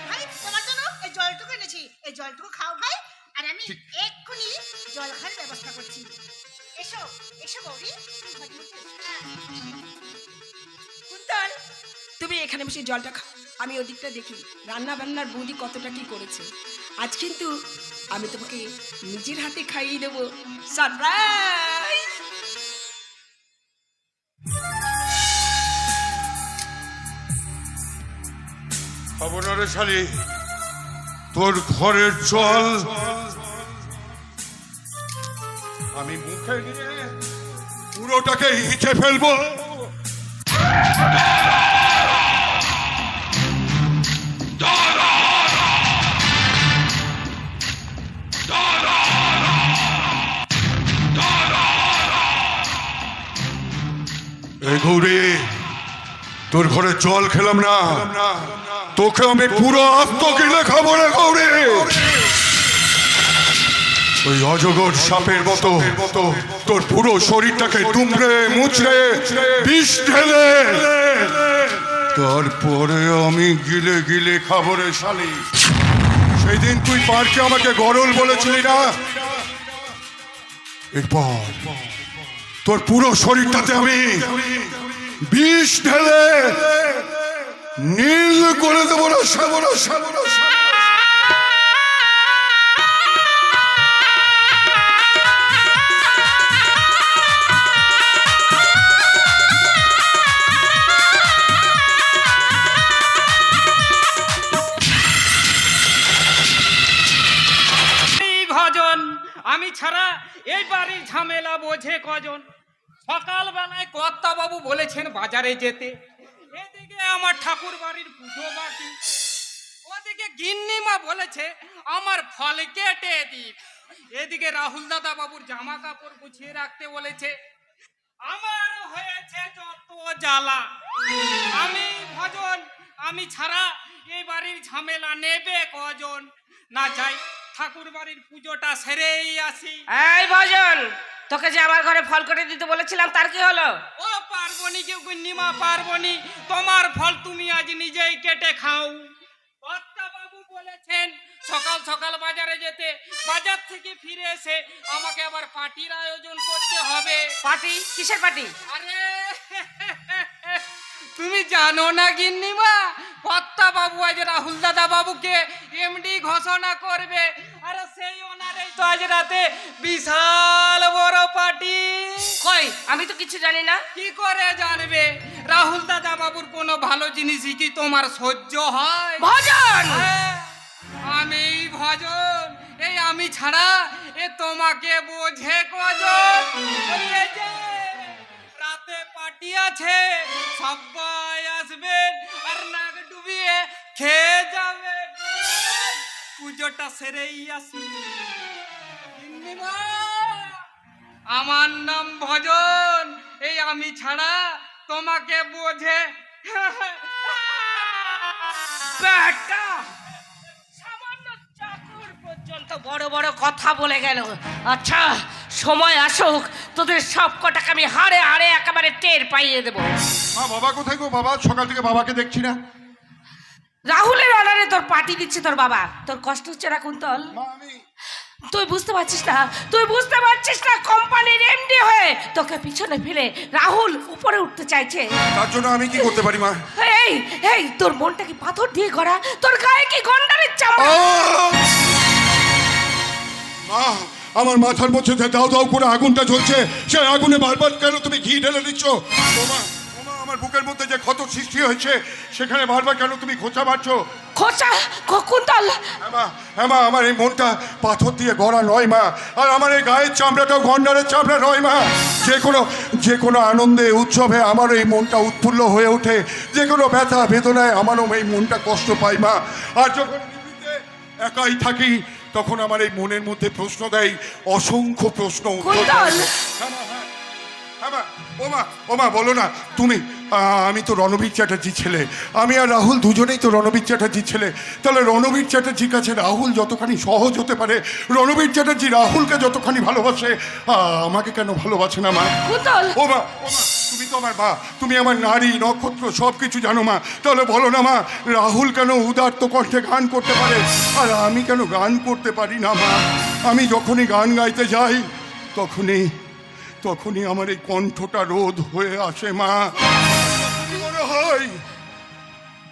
ভাই, তোমার জন্য এই জলটুকু এনেছি, এই জলটুকু খাও ভাই, আর আমি এক্ষুনি জল খাওয়ার ব্যবস্থা করছি। এসো এসো গৌরী। কুন্তল, তুমি এখানে বসে জলটা খাও, আমি ওদিকটা দেখি রান্না বান্নার বৌদি কতটা কি করেছে। আজ কিন্তু আমি তোমাকে নিজের হাতে খাইয়ে দেবো, সারপ্রাইজ। খাবো না রে শালী, তোর ঘরের জল আমি মুখে নিয়ে পুরোটাকে হিচে ফেলবো। এই গৌরী, তোর ঘরে জল খেলাম না, তোকে আমি পুরো আস্ত গিলে খাবো রে গৌরী। ওই অজগর সাপের মতো তোর পুরো শরীরটাকে দুমড়ে মুচড়ে বিষ ঢেলে তারপরে আমি গিলে গিলে খাবো রে শালী। সেই দিন তুই পার্কে আমাকে গরল বলেছিলি না, এরপর তোর পুরো শরীরটাতে আমি বিষ ঢেলে নীল করে দেবো না সাবনা সাবনা। ভজন আমি ছাড়া এই বাড়ির ঝামেলা বোঝে কজন। সকালবেলায় কর্তাবাবু বলেছেন বাজারে যেতে, এদিকে আমার ঠাকুর বাড়ির পুজো বাকি, ওদিকে গিন্নিমা বলেছে আমার ফল কেটে দিক, এদিকে রাহুল দাদা বাবুর জামা কাপড় গুছিয়ে রাখতে বলেছে। আমার হয়েছে যত জ্বালা। আমি ভজন আমি ছাড়া এই বাড়ির ঝামেলা নেবে কজন? না যাই ঠাকুর বাড়ির পুজোটা সেরেই আসি। এই ভজন, তোকে যে আমার ঘরে ফল কেটে দিতে বলেছিলাম তার কি হলো? ও পার্বণী, কেউ নিমা পার্বণী, তোমার ফল তুমি আজ নিজেই কেটে খাও। বাবু বলেছেন সকাল সকাল বাজারে যেতে, বাজার থেকে ফিরে এসে আমাকে আবার পার্টির আয়োজন করতে হবে। পার্টি? কিসের পার্টি? আরে তুমি জানো না গিন্নিমা, বাবু আজ রাহুল দাদা বাবুকে এমডি ঘোষণা করবে। আরে সেই ওনারেই তো আজ রাতে বিশাল বড় পার্টি। কই, আমি তো কিছু জানি না। কি করে জানবে? রাহুল দাদা বাবুর কোনো ভালো জিনিসই কি তোমার সহ্য হয়? ভজন, হ্যাঁ, আমি ভজন, এই আমি ছাড়া এ তোমাকে বোঝে কজন? ওই এই যে রাতে পার্টি আছে, সবাই আসবেন আর নাক ডুবিয়ে খেয়ে যাবেন। পুজোটা সেরেই আসি। গিন্নিমা, আমার নাম ভজন, এই আমি ছাড়া তোমাকে বোঝে। বেটা, সামান্য চাকর পর্যন্ত বড় বড় কথা বলে গেল। আচ্ছা, সময় আসুক, তোদের সব কটাকে আমি হাড়ে হাড়ে একেবারে টের পাইয়ে দেবো। মা, বাবা কোথায় গো? বাবা, সকাল থেকে বাবাকে দেখছি না। রাহুলের অর্ডারে তোর পার্টি দিচ্ছে তোর বাবা। তোর কষ্ট হচ্ছে না কুন্তল? মা, আমি তুই বুঝতে পারছিস না, তুই বুঝতে পারছিস না কোম্পানির এমডি হয়ে তোকে পিছনে ফেলে রাহুল উপরে উঠতে চাইছে। তার জন্য আমি কি করতে পারি মা? এই এই, তোর মনটা কি পাথর দিয়ে গড়া? তোর গায়ে কি গন্ডারের চামড়া? মা, আমার মাথার মধ্যে যে দাও দাও করে আগুনটা জ্বলছে, সেই আগুনে বারবার কেন তুমি ঘি ঢেলে দিচ্ছ? ওমা, ওমা, আমার বুকের মধ্যে যে ক্ষত সৃষ্টি হয়েছে, সেখানে বারবার কেন তুমি খোঁচা মারছো? খোঁচা? কুন্তল, হ্যাঁ মা, আমার এই মনটা পাথর দিয়ে গড়া নয় মা, আর আমার এই গায়ের চামড়াটাও গন্ডারের চামড়া নয় মা। যে কোনো আনন্দে উৎসবে আমার এই মনটা উৎফুল্ল হয়ে ওঠে, যে কোনো ব্যথা বেদনায় আমারও এই মনটা কষ্ট পায় মা। আর যখন নিভৃতে একাই থাকি, তখন আমার এই মনের মধ্যে প্রশ্ন দেয়, অসংখ্য প্রশ্ন উত্তর দেয়। কুন্তল, হ্যাঁ মা, ওমা বলো না তুমি। আমি তো রণবীর চ্যাটার্জির ছেলে, আমি আর রাহুল দুজনেই তো রণবীর চ্যাটার্জির ছেলে। তাহলে রণবীর চ্যাটার্জির কাছে রাহুল যতখানি সহজ হতে পারে, রণবীর চ্যাটার্জি রাহুলকে যতখানি ভালোবাসে, আমাকে কেন ভালোবাসে না মা? কুন্তল, ওমা, তুমি তো আমার মা, তুমি আমার নারী নক্ষত্র সব কিছু জানো মা। তাহলে বলো না মা, রাহুল কেন উদাত্ত কণ্ঠে গান করতে পারে আর আমি কেন গান করতে পারি না মা? আমি যখনই গান গাইতে যাই, তখনই আমার এই কণ্ঠটা রোধ হয়ে আসে মা। মনে হয়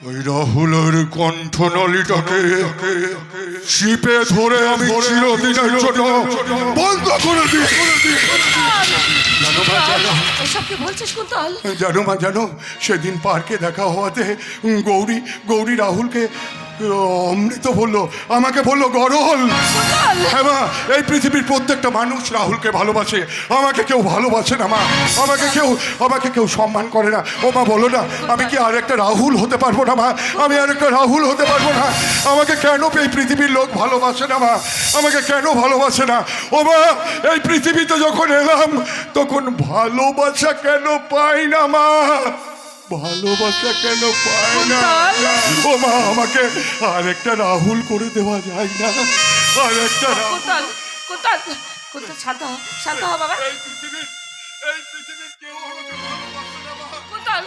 ওই রাহুলের কণ্ঠনলীটাকে শিপে ধরে আমি চিরদিনের জন্য বন্ধ করে দিই। এসব কি বলছিস কুন্তল? জানো সেদিন পার্কে দেখা হওয়াতে গৌরী রাহুলকে অমৃত বললো, আমাকে বললো গরল। হ্যাঁ মা, এই পৃথিবীর প্রত্যেকটা মানুষ রাহুলকে ভালোবাসে, আমাকে কেউ ভালোবাসে না মা। আমাকে কেউ সম্মান করে না। ও মা, বলো না, আমি কি আর একটা রাহুল হতে পারবো না মা? আমি আর একটা রাহুল হতে পারবো না? আমাকে কেন এই পৃথিবীর লোক ভালোবাসে না মা? আমাকে কেন ভালোবাসে না? ও মা, এই পৃথিবীতে যখন এলাম, তখন ভালোবাসা কেন পাই না মা? ভালোবাসা কেন পায় না? ও মা, আমাকে আরেকটা রাহুল করে দেওয়া যায় না? আরেকটা কুন্তল, শান্ত হ বাবা। এই পৃথিবীর কেউ আমাকে ভালোবাসে না মা। কুন্তল,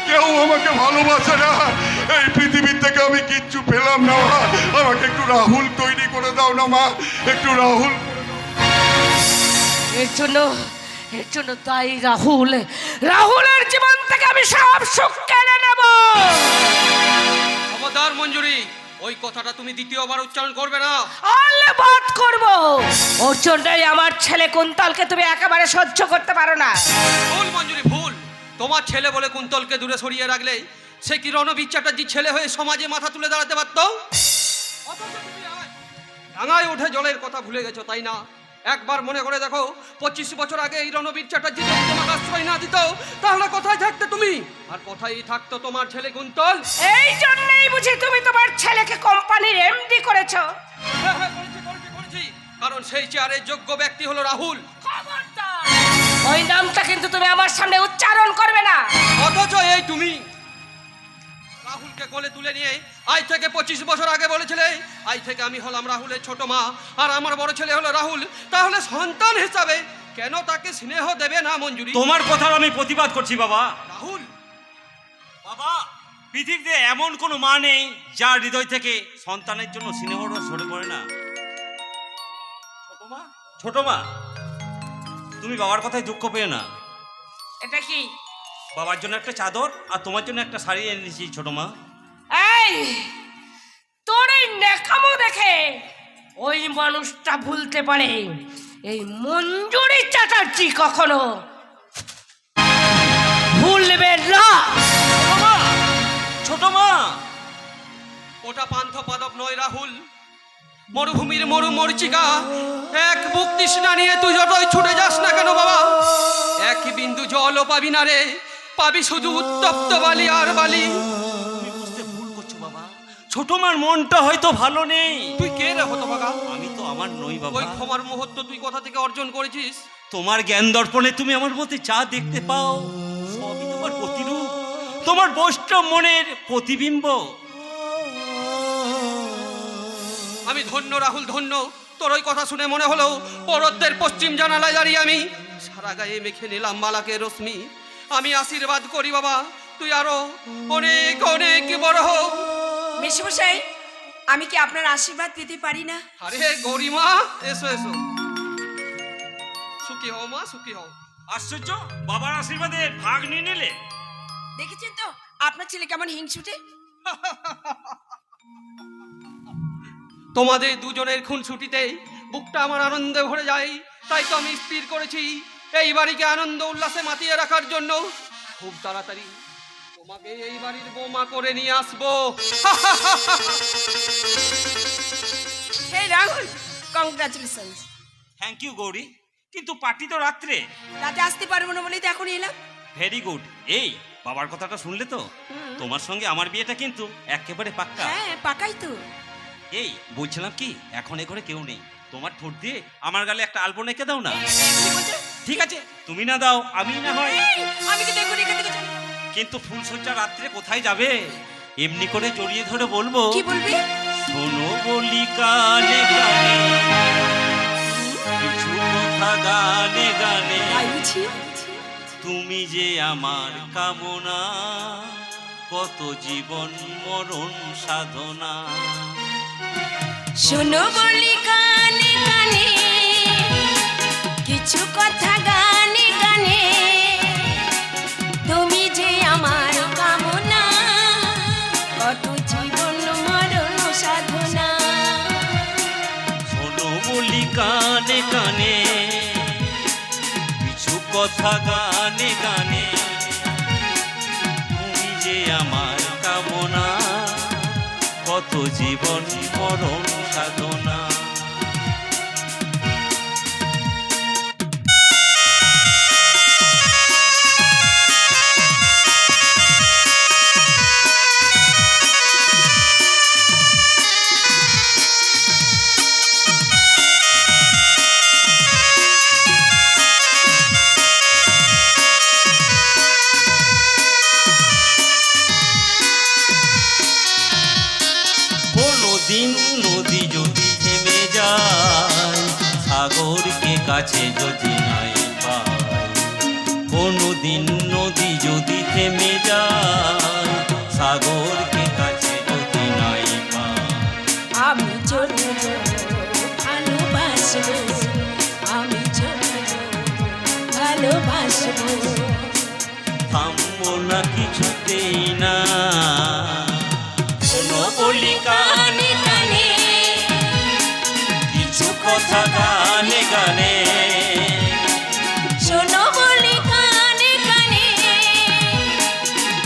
কেউ আমাকে ভালোবাসে না। এই পৃথিবীর থেকে আমি কিচ্ছু পেলাম না মা। আমাকে একটু রাহুল তৈরি করে দাও না মা, একটু রাহুল। এর জন্য তাই রাহুলের জীবন থেকে আমি সব সুখ কেড়ে নেব। খবরদার মঞ্জুরি, ওই কথাটা তুমি দ্বিতীয়বার উচ্চারণ করবে না। আলবাত করব। ওর জন্যই আমার ছেলে কুন্তলকে তুমি একেবারে সহ্য করতে পারো না। ভুল মঞ্জুরি, ভুল। তোমার ছেলে বলে কুন্তলকে দূরে সরিয়ে রাখলেই সে কি রণবীর চ্যাটার্জির ছেলে হয়ে সমাজে মাথা তুলে দাঁড়াতে পারত? অথচ তুমি ডাঙায় উঠে জলের কথা ভুলে গেছো, তাই না? একবার মনে করে দেখো, 25 বছর আগে এই রণবীর চ্যাটার্জি যদি তোমাকে আশ্রয় না দিত, তাহলে কোথায় থাকতে তুমি? আর কোথায় থাকতো তোমার ছেলে কুন্তল? এই জন্যই বুঝি তুমি তোমার ছেলেকে কোম্পানির এমডি করেছো? হ্যাঁ, করেছি। কারণ সেই চেয়ারের যোগ্য ব্যক্তি হলো রাহুল। খবরদার, ওই নামটা কিন্তু তুমি আমার সামনে উচ্চারণ করবে না। অথচ এই তুমি রাহুলকে রাহুলকে কোলে তুলে নিয়ে আজ থেকে 25 বছর আগে বলেছিলে আজ থেকে আমি হলাম রাহুলের ছোট মা আর আমার বড় ছেলে হলো রাহুল, তাহলে সন্তান হিসাবে কেন তাকে স্নেহ দেবে না মঞ্জুরি? তোমার কথার আমি প্রতিবাদ করছি বাবা। রাহুল, বাবা, পৃথিবীতে এমন কোনো মা নেই যার হৃদয় থেকে সন্তানের জন্য স্নেহরস ঝরে পড়ে না। ছোট মা, তুমি বাবার কথায় দুঃখ পেও না। এটা কি? বাবার জন্য একটা চাদর আর তোমার জন্য একটা শাড়ি এনেছি ছোট মা। এই তোর এই নেকামো দেখে ওই মানুষটা ভুলতে পারে, এই মঞ্জুরি চ্যাটার্জি কখনো ভুলবে না। ছোট মা, ওটা পান্থ পাদপ নয় রাহুল, মরুভূমির মরুমরিচিকা। এক বুক তৃষ্ণা নিয়ে তুই যতই ছুটে যাস না কেন বাবা, এক বিন্দু জলও পাবি না রে, পাবি শুধু উত্তপ্ত বালি আর বালি। তুমি বুঝতে ভুল করছো বাবা। ছোট মার মনটা হয়তো ভালো নেই। তুই কে রে হতভাগা? আমি তো আমার নই বাবা। ওই ক্ষমার মুহূর্ত তুই কোথা থেকে অর্জন করেছিস? তোমার জ্ঞান দর্পণে তুমি আমার মধ্যে যা দেখতে পাও সবই তোমার প্রতিরূপ, তোমার বৈষ্ণব মনের প্রতিবিম্ব। আমি ধন্য রাহুল, ধন্য। তোর ওই কথা শুনে মনে হলো পরদ্দের পশ্চিম জানালায় দাঁড়িয়ে আমি সারা গায়ে মেখে নিলাম মালাকে রশ্মি। আমি আশীর্বাদ করি বাবা, তুই আরো অনেক অনেক বড় হোক। মেশমশাই, আমি কি আপনার আশীর্বাদ পেতে পারি না? আরে গরিমা, এসো এসো, সুখী হও মা, সুখী হও। আশ্চর্য, বাবার আশীর্বাদে ভাগ নিয়ে নিলে। দেখেছেন তো আপনার ছেলে কেমন হিংসুটে। তোমাদের দুজনের খুনসুটিতে বুকটা আমার আনন্দে ভরে যায়, তাই তো আমি স্থির করেছি এই বাড়িকে আনন্দ উল্লাসে মাতিয়ে রাখার জন্য খুব তাড়াতাড়ি তোমাকে এই বাড়ির বৌমা করে নিয়ে আসবো। Hey Rahul, congratulations. Thank you Gauri, কিন্তু পার্টি তো রাত্রে। রাতে আসতে পারবো না বলেই তো এখন এলাম। Very good. এই বাবার কথাটা শুনলে তো? তোমার সঙ্গে আমার বিয়েটা কিন্তু একেবারে পাক্কা। হ্যাঁ, পাকাই তো। এই বলছিলাম কি, এখন এ ঘরে কেউ নেই, তোমার ঠোঁট দিয়ে আমার গালে একটা আলপনা এঁকে দাও না। ঠিক আছে, তুমি না দাও আমি না হয়। আমি কি দেখুন এখান থেকে চলে। কিন্তু ফুলসজ্জা রাত্রে কোথায় যাবে? এমনি করে জড়িয়ে ধরে বলবো। কি বলবি? শোনো বলি কানে কানে, কিছু কথা গানে গানে, তুমি যে আমার কামনা, কত জীবন মরণ সাধনা। শোনো বলি কানে কানে, কিছু কথা গানে গানে, তুমি যে আমার কামনা, কত জীবন মরণ সাধনা। শোনো বলি কানে কানে, কিছু কথা গানে গানে, তুমি যে আমার কামনা, কত জীবন মরণ সাধনা। দিন নদী যদি থেমে যায়, সাগরকে কাছে যদি নাই পায়, কোনদিন নদী যদি থেমে যায়, সাগরকে কাছে যদি নাই পায়। আমি চলে ভালোবাসবো, আমি চলে ভালোবাসবো, থামবো না কিছুতেই না। শোনো বলি কানে কানে, কিছু কথা গানে গানে, শোনো বলি কানে কানে,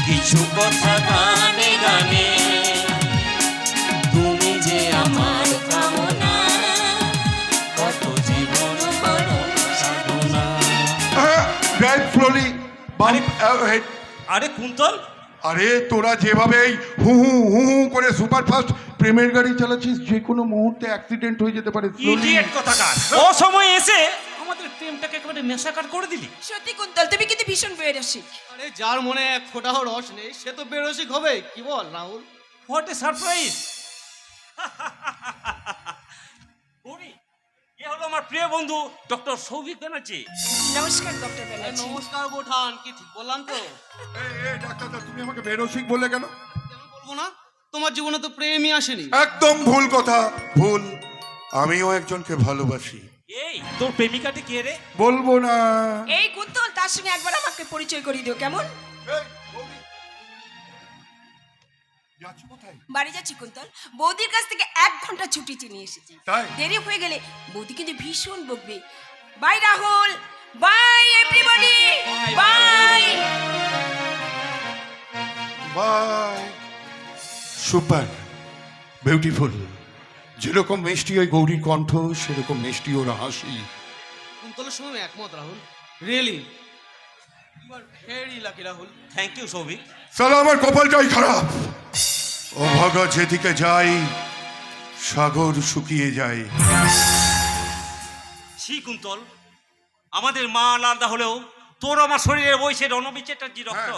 কিছু কথা গানে গানে, তুমি যে আমার কামনা, কত জীবন মরণ সাধনা। Drive slowly, bump head. আরে কুন্তল, আরে তোরা যেভাবে এই হু হু হু হু করে সুপারফাস্ট প্রেমের গাড়ি চালাচ্ছিস, যে কোনো মুহূর্তে অ্যাক্সিডেন্ট হয়ে যেতে পারে। ইডিয়েট কথাকার। ও সময় এসে আমাদের প্রেমটাকে একেবারে মেশাকার করে দিলি। সত্যি কুন্তল, তুমি কিন্তু ভীষণ বেরসিক। আরে যার মনে এক ফোঁটাও রস নেই সে তো বেরসিক হবে, কি বল রাহুল? What a surprise! এ হলো আমার প্রিয় বন্ধু ডক্টর সৌভিক ব্যানার্জি। নমস্কার ডক্টর ব্যানার্জি। নমস্কার বোঠান, কি ঠিক বললাম তো? এই ডাক্তার, তুমি আমাকে বেরসিক বলে কেন? কেন বলবো না? তোমার জীবনে তো প্রেমই আসেনি। একদম ভুল কথা, ভুল। আমিও একজনকে ভালোবাসি। এই তোর প্রেমিকাটি কে রে? বলবো না। এই কুন্তল, তার সঙ্গে একবার আমাকে পরিচয় করিয়ে দিও কেমন? বাড়ি যাচ্ছি কুন্তল, বৌদির কাছ থেকে 1 ঘন্টা ছুটি নিয়ে এসেছি। তাই? দেরি হয়ে গেলে বৌদি কিন্তু ভীষণ বকবে। Bye Rahul, bye everybody, bye bye. Super, beautiful. যেরকম মিষ্টি ওই গৌরীর কণ্ঠ, সেরকম মিষ্টি ওর হাসি। কুন্তলের সঙ্গে একমত Rahul, really you are very lucky Rahul. Thank you Souvik. সালা আমার কপালটাই খারাপ। অভাগা যেদিকে যাই সাগর শুকিয়ে যায়। ছি কুন্তল, আমাদের মা আলাদা হলেও তোর আমার শরীরে বইছে রণবীর চ্যাটার্জি রক্ত।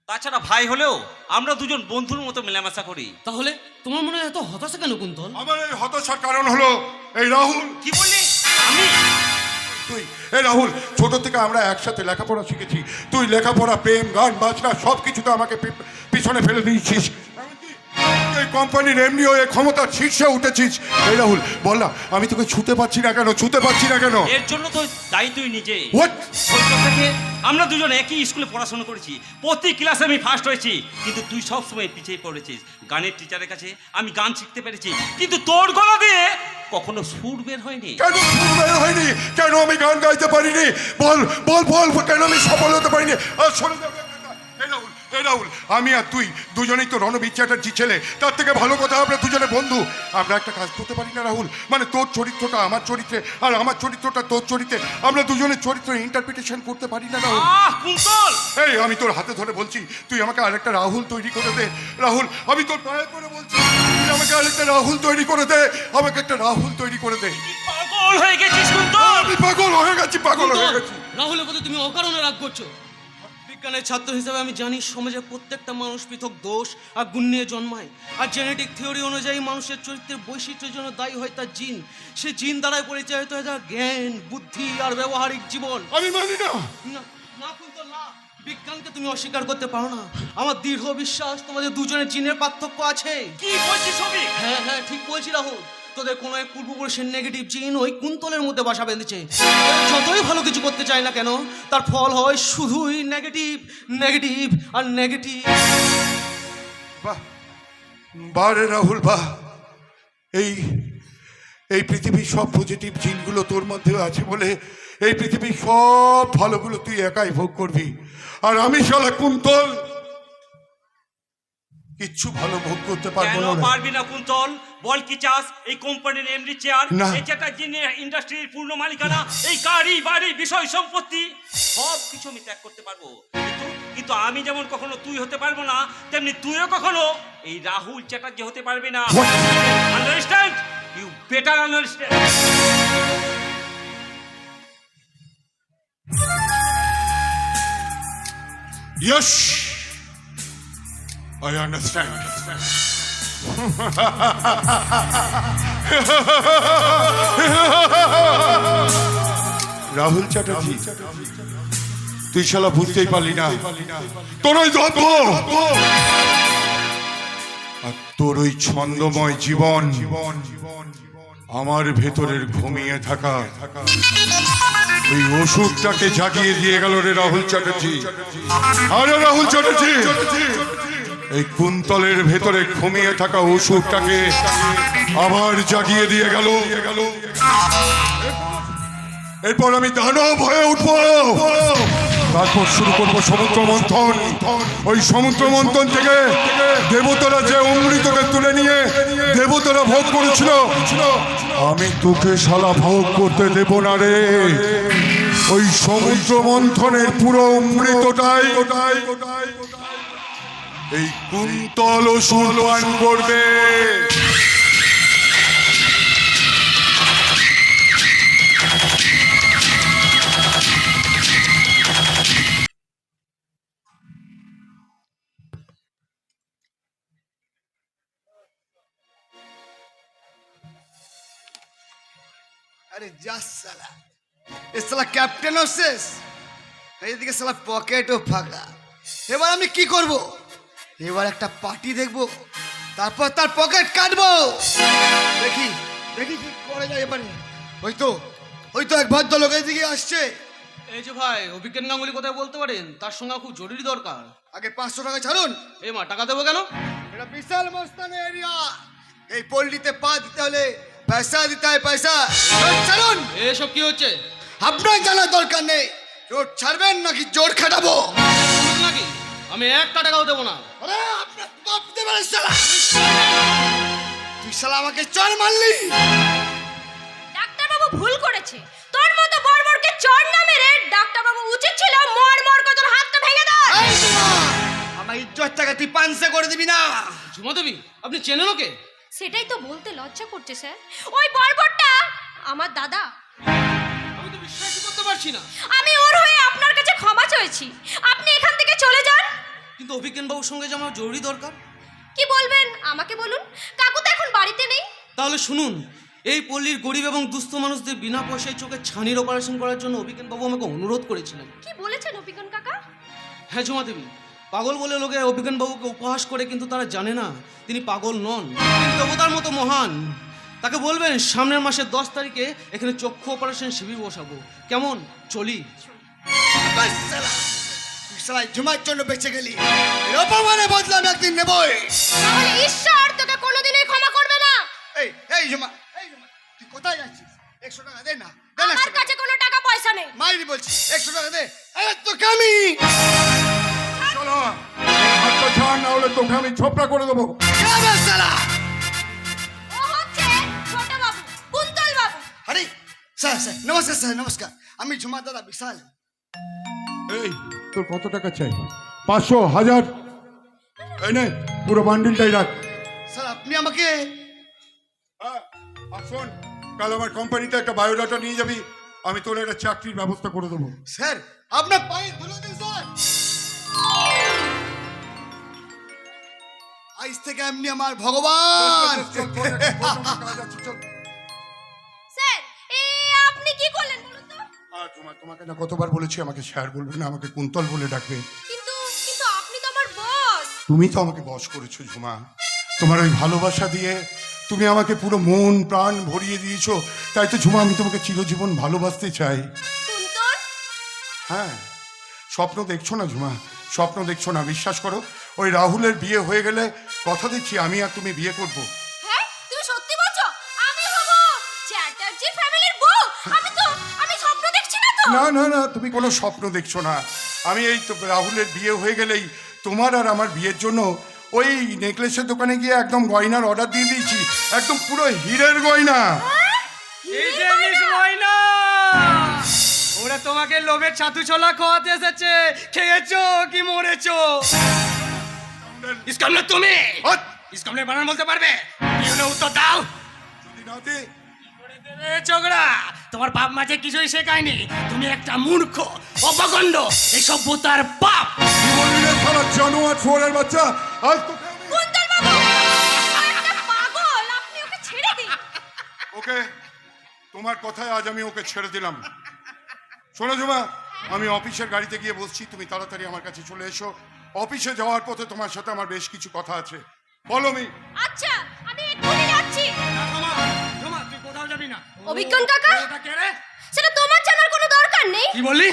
তাছাড়া ভাই হলেও আমরা দুজন বন্ধুর মতো মেলামেশা করি। তাহলে তোমার মনে হয় এত হতাশা কেন কুন্তল? আমার এই হতাশার কারণ হলো এই রাহুল। কি বললি? আমি? তুই এই রাহুল, ছোট থেকে আমরা একসাথে লেখাপড়া শিখেছি। তুই লেখাপড়া, প্রেম, গান বাজনা সব কিছুতে আমাকে পিছনে ফেলে দিয়েছিস। এই কোম্পানির এমনি হয়ে ক্ষমতার শীর্ষে উঠেছিস। এই রাহুল বল না, আমি তোকে ছুতে পারছি না কেন? এর জন্য তো দায়ী তুই নিজে। What? ছোটবেলা থেকে আমরা দুজন একই স্কুলে পড়াশোনা করেছি, প্রতি ক্লাসে আমি ফার্স্ট হয়েছি, কিন্তু তুই সব সময় পিছিয়ে পড়েছিস। গানের টিচারের কাছে আমি গান শিখতে পেরেছি, কিন্তু তোর গলা দিয়ে কখনো সুর বের হয়নি। কেন সুর বের হয়নি? কেন আমি গান গাইতে পারিনি? বল বল বল, কেন আমি সফল হতে পারিনি? আর শোনো এই রাহুল, আমি আর তুই দুজনেই তো রণবীর চ্যাটার্জি ছেলে। তার থেকে ভালো কথা, আমরা দুজনে বন্ধু। আমরা একটা কাজ করতে পারি না রাহুল? মানে তোর চরিত্রটা আমার চরিত্রে আর আমার চরিত্রটা তোর চরিত্রে, আমরা দুজনের চরিত্র ইন্টারপ্রিটেশন করতে পারি না রাহুল। কুন্তল, এই আমি তোর হাতে ধরে বলছি, তুই আমাকে আরেকটা রাহুল তৈরি করে দে। রাহুল, আমি তোর পায়ে করে বলছি, তুই আমাকে আরেকটা রাহুল তৈরি করে দে। আমাকে একটা রাহুল তৈরি করে দে। পাগল হয়ে গেছিস কুন্তল। আমি পাগল হয়ে গেছি, পাগল হয়ে গেছি। রাহুলের প্রতি তুমি অকারণে রাগ করছো। বিজ্ঞানের ছাত্র হিসেবে আমি জানি সমাজে প্রত্যেকটা মানুষ পৃথক দোষ আর গুণ নিয়ে জন্মায়। আর জেনেটিক থিওরি অনুযায়ী মানুষের চরিত্রের বৈশিষ্ট্যের জন্য দায়ী হয় তার জিন। সে জিন দ্বারাই পরিচালিত হয় তার জ্ঞান, বুদ্ধি আর ব্যবহারিক জীবন। আমি মানি না। না কুন্তল না, বিজ্ঞানকে তুমি অস্বীকার করতে পারো না। আমার দৃঢ় বিশ্বাস তোমাদের দুজনের জিনের পার্থক্য আছে। কি বলছিস সৌভিক? হ্যাঁ হ্যাঁ, ঠিক বলছি রাহুল। তোদের কোনো এক পূর্বপুরুষের নেগেটিভ জিন ওই কুন্তলের মধ্যে বাসা বেঁধেছে। যতই ভালো কিছু করতে চায় না কেন, তার ফল হয় শুধুই নেগেটিভ, নেগেটিভ আর নেগেটিভ। বাহ বাহ রে রাহুল, বাহ। এই পৃথিবীর সব পজিটিভ জিনগুলো তোর মধ্যে আছে বলে এই পৃথিবীর সব ভালোগুলো তুই একাই ভোগ করবি, আর আমি শালা কুন্তল কিচ্ছু ভালো ভোগ করতে পারবো কেন না। পারবি না কুন্তল? বল কি চাস? এই কোম্পানির এমডি চেয়ার, না। এই চ্যাটার্জি ইন্ডাস্ট্রির পূর্ণ মালিকানা, এই গাড়ি বাড়ি বিষয় সম্পত্তি সব কিছু আমি ত্যাগ করতে পারবো, কিন্তু আমি যেমন কখনো তুই হতে পারবো না, তেমনি তুইও কখনো এই রাহুল চ্যাটার্জি হতে পারবি না। Understand? You better understand. Yes, I understand. Rahul Chatterjee, তুই শালা বুঝতেই পারলি না, তোর ওই দম্ভ আর তোর ওই ছন্দময় জীবন আমার ভেতরের ঘুমিয়ে থাকা ওই ওষুধটাকে জাগিয়ে দিয়ে গেল রে রাহুল চ্যাটার্জি। আরে রাহুল চ্যাটার্জি, এই কুন্তলের ভেতরে ঘুমিয়ে থাকা ওষুধটাকে আবার জাগিয়ে দিয়ে গেল। এরপর আমি দানব হয়ে উঠবো, তারপর শুরু করবো সমুদ্র মন্থন। ওই সমুদ্র মন্থন থেকে দেবতারা যে অমৃতকে তুলে নিয়ে দেবতারা ভোগ করেছিল, আমি তোকে শালা ভোগ করতে দেব না রে। ওই সমুদ্র মন্থনের পুরো অমৃতটাই এই কুন্তল অসুর পান করবে। আরে যা সালা, এ সালা ক্যাপ্টেনও শেষ, এইদিকে সালা পকেটও ফাঁকা। এবার আমি কি করব? এবার একটা পার্টি দেখবো, তারপর তার পকেট কাটবো। দেখি দেখি কি করা যায় এবারে। ওই তো এক ভদ্রলোক এইদিকে আসছে। এই যে ভাই, অভিজ্ঞান গাঙ্গুলি কোথায় বলতে পারেন? তার সঙ্গে খুব জরুরি দরকার। আগে 500 টাকা ছাড়ুন। এ মা, টাকা দেবো কেন? এটা বিশাল মস্তানি এরিয়া, এই পল্লীতে পা দিতে হলে পয়সা দিতে হয়, পয়সা। ছাড়ুন। এসব কি হচ্ছে আপনার জানার দরকার নেই। জোর ছাড়বেন নাকি জোর খাটাবো? নাকি? আমি একটা টাকাও দেবো না। আরে আপনার বাপ দেবে না শালা। তুই শালা আমাকে চর মারলি। ডাক্তারবাবু ভুল করেছে। তোর মতো বর্বরকে চর না মেরে ডাক্তারবাবু উচিত ছিল মর করে তোর হাতটা ভেঙে দেয়। এই ঝুমা, আমার ইজ্জতটাকে তুই পানসে করে দিবি না। ঝুমা দেবী, আপনি চেনেন ওকে? সেটাই তো বলতে লজ্জা করছে স্যার। ওই বর্বরটা আমার দাদা। আমি তো বিশ্বাসই করতে পারছি না। আমি ওর হয়ে আপনার কাছে ক্ষমা চাইছি। আপনি এখান থেকে চলে যান। কিন্তু অভিজ্ঞান বাবুর সঙ্গে যে আমার জরুরি দরকার। কি বলবেন আমাকে বলুন। কাকু তো এখন বাড়িতে নেই। তাহলে শুনুন, এই পল্লীর গরিব এবং দুস্থ মানুষদের বিনা পয়সায় চোখে ছানির অপারেশন করার জন্য অভিজ্ঞান বাবু আমাকে অনুরোধ করেছিলেন। কি বলেছেন অভিজ্ঞান কাকা? হ্যাঁ ঝুমা দেবী, পাগল বলে লোকে অভিজ্ঞান বাবুকে উপহাস করে, কিন্তু তারা জানে না তিনি পাগল নন, তিনি দেবতার মতো মহান। তাকে বলবেন সামনের মাসের 10 তারিখে এখানে চক্ষু অপারেশন শিবির বসাবো। কেমন? চলি? বাস শালা, তুই শালা ঝুমার জন্য বেঁচে গেলি। এই অপমানের বদলা আমি একদিন নেবই। তাহলে ঈশ্বর তোকে কোনোদিনই ক্ষমা করবে না। এই ঝুমা, তুই কোথায় যাচ্ছিস? 100 টাকা দে না, দে না। আমার কাছে কোনো টাকা পয়সা নেই। মাইরি বলছি, 100 টাকা দে। আরে তো কামি। চলো হাতটা ছাড়, না হলে তোকে আমি ছোপড়া করে দেবো। কামে শালা। ও হচ্ছে ছোট বাবু, কুন্তল বাবু। আরে স্যার, নমস্কার স্যার, নমস্কার। আমি ঝুমা দাদা বিশাল। এই তোর কত টাকা চাই? 500, 1000? এই নে, পুরো বান্ডিলটাই রাখ। স্যার আপনি আমাকে আর শোন, কাল আমার কোম্পানিতে একটা বায়োডাটা নিয়ে যাবি, আমি তোর একটা চাকরির ব্যবস্থা করে দেবো। স্যার আপনার পায়ে ধুলো দিন স্যার। আজ থেকে এমনি আমার ভগবান। স্যার আপনি কি করলেন বলুন তো? তোমাকে না কতবার বলেছি আমাকে স্যার বলবে না, আমাকে কুন্তল বলে ডাকবে। কিন্তু আপনি তো আমার বস। তুমি তো আমাকে বশ করেছো ঝুমা, তোমার ওই ভালোবাসা দিয়ে তুমি আমাকে পুরো মন প্রাণ ভরিয়ে দিয়েছো। তাই তো ঝুমা আমি তোমাকে চিরজীবন ভালোবাসতে চাই। কুন্তল? হ্যাঁ, স্বপ্ন দেখছো না ঝুমা, স্বপ্ন দেখছো না, বিশ্বাস করো। ওই রাহুলের বিয়ে হয়ে গেলে কথা দিচ্ছি আমি আর তুমি বিয়ে করবো। হ্যাঁ তুমি সত্যি বলছো? আমি হব চ্যাটার্জি ফ্যামিলির বউ? আমি স্বপ্ন দেখছি না তো? না, তুমি কোনো স্বপ্ন দেখছো না। আমি এই তো রাহুলের বিয়ে হয়ে গেলেই তোমার আর আমার বিয়ের জন্য ওই নেকলেসের দোকানে গিয়ে একদম গয়নার অর্ডার দিয়ে দিয়েছি, একদম পুরো হীরের গয়না। এই যে মিস ময়না, ওরা তোমাকে লোভের ছাতু ছোলা খাওয়াতে এসেছে। খেয়েছো কি মরেছো? ইসকামলে তুমি ইসকামলে বানান বলতে পারবে? কি হলো উত্তর দাও। যদি না দে, ছোকরা, তোমার বাপ মাঝে কিছুই শেখায়নি। তুমি একটা মূর্খ, অপখণ্ড, এই সভ্যতার বাপ। কি বললি রে শালা জানোয়ার ছোঁড়ের বাচ্চা? আজ তোকে আমি- কুন্তল বাবু একটা পাগল, আপনি ওকে ছেড়ে দিন। ওকে, তোমার কথায় আজ আমি ওকে ছেড়ে দিলাম। শোনো ঝুমা, আমি অফিসের গাড়িতে গিয়ে বসছি, তুমি তাড়াতাড়ি আমার কাছে চলে এসো। অফিসে যাওয়ার পথে তোমার সাথে আমার বেশ কিছু কথা আছে। বলো মি। আচ্ছা আমি এক্ষুনি যাচ্ছি। ঝুমা, তুই কোথাও যাবি না। অভিজ্ঞান কাকা? ওটা কে রে? সেটা তোমার জানার কোনো দরকার নেই। কি বললি?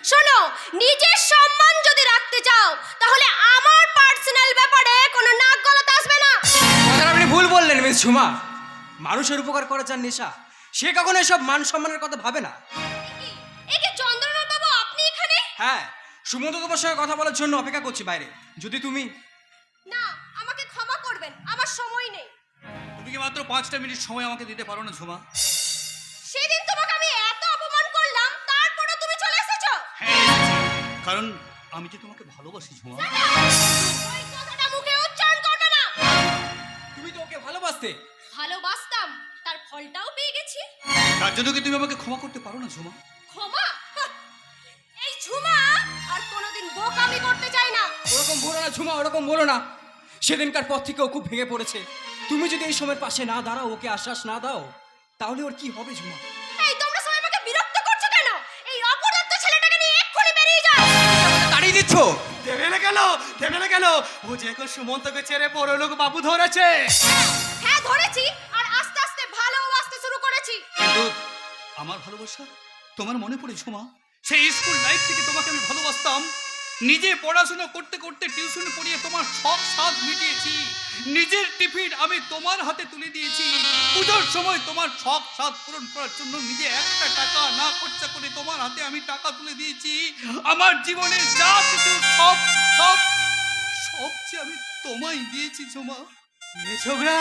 শোনো, নিজের সম্মান যদি রাখতে চাও তাহলে আমার পার্সোনাল ব্যাপারে কোনো নাক গলাতে আসবে না। আপনি ভুল বললেন মিস ঝুমা। মানুষের উপকার করা যার নেশা, সে কখনো এসব মান সম্মানের কথা ভাবে না। একে চন্দ্রনাথ বাবু আপনি এখানে? হ্যাঁ, সুমন্ত তোমার সঙ্গে কথা বলার জন্য অপেক্ষা করছি বাইরে। যদি তুমি না, আমাকে ক্ষমা করবেন, আমার সময় নেই। তুমি কি মাত্র 5টা মিনিট সময় আমাকে দিতে পারো না ঝুমা? সেদিন তোমাকে আমি এত অপমান করলাম, তারপরে তুমি চলে এসেছো। কারণ আমি কি তোমাকে ভালোবাসি ঝুমা। ওই কথাটা মুখে উচ্চারণ করবে না। তুমি তো ওকে ভালোবাসতে। ভালোবাসতাম, তার ফলটাও পেয়ে গেছি। তার জন্য কি তুমি আমাকে ক্ষমা করতে পারো না ঝুমা? ক্ষমা? এই ঝুমা আর কোনোদিন বোকামি করতে চাই না। ওরকম বলো না ঝুমা, ওরকম বলো না। সেদিনকার পর থেকে ও খুব ভেঙে পড়েছে। তুমি যদি এই সময়ের পাশে না দাঁড়াও, ওকে আশ্বাস না দাও, তাহলে ওর কি হবে ঝুমা? এই তো দিচ্ছ? দেবে না কেন ও যে এখন সুমন্তকে ছেড়ে পরলোক বাবু ধরেছে। হ্যাঁ ধরেছি, আর আস্তে আস্তে ভালোবাসতে শুরু করেছি। কিন্তু আমার ভালোবাসা তোমার মনে পড়ে ঝুমা? সেই স্কুল লাইফ থেকে তোমাকে আমি ভালোবাসতাম। নিজে পড়াশোনা করতে করতে টিউশন পড়িয়ে তোমার সব স্বাদ মিটিয়েছি। নিজের টিফিন আমি তোমার হাতে তুলে দিয়েছি। পুজোর সময় তোমার সব স্বাদ পূরণ করার জন্য নিজে একটা টাকা না খরচা করে তোমার হাতে আমি টাকা তুলে দিয়েছি। আমার জীবনে যা কিছু সব সব সবচেয়ে আমি তোমায় দিয়েছি ঝুমা। এ ছোকরা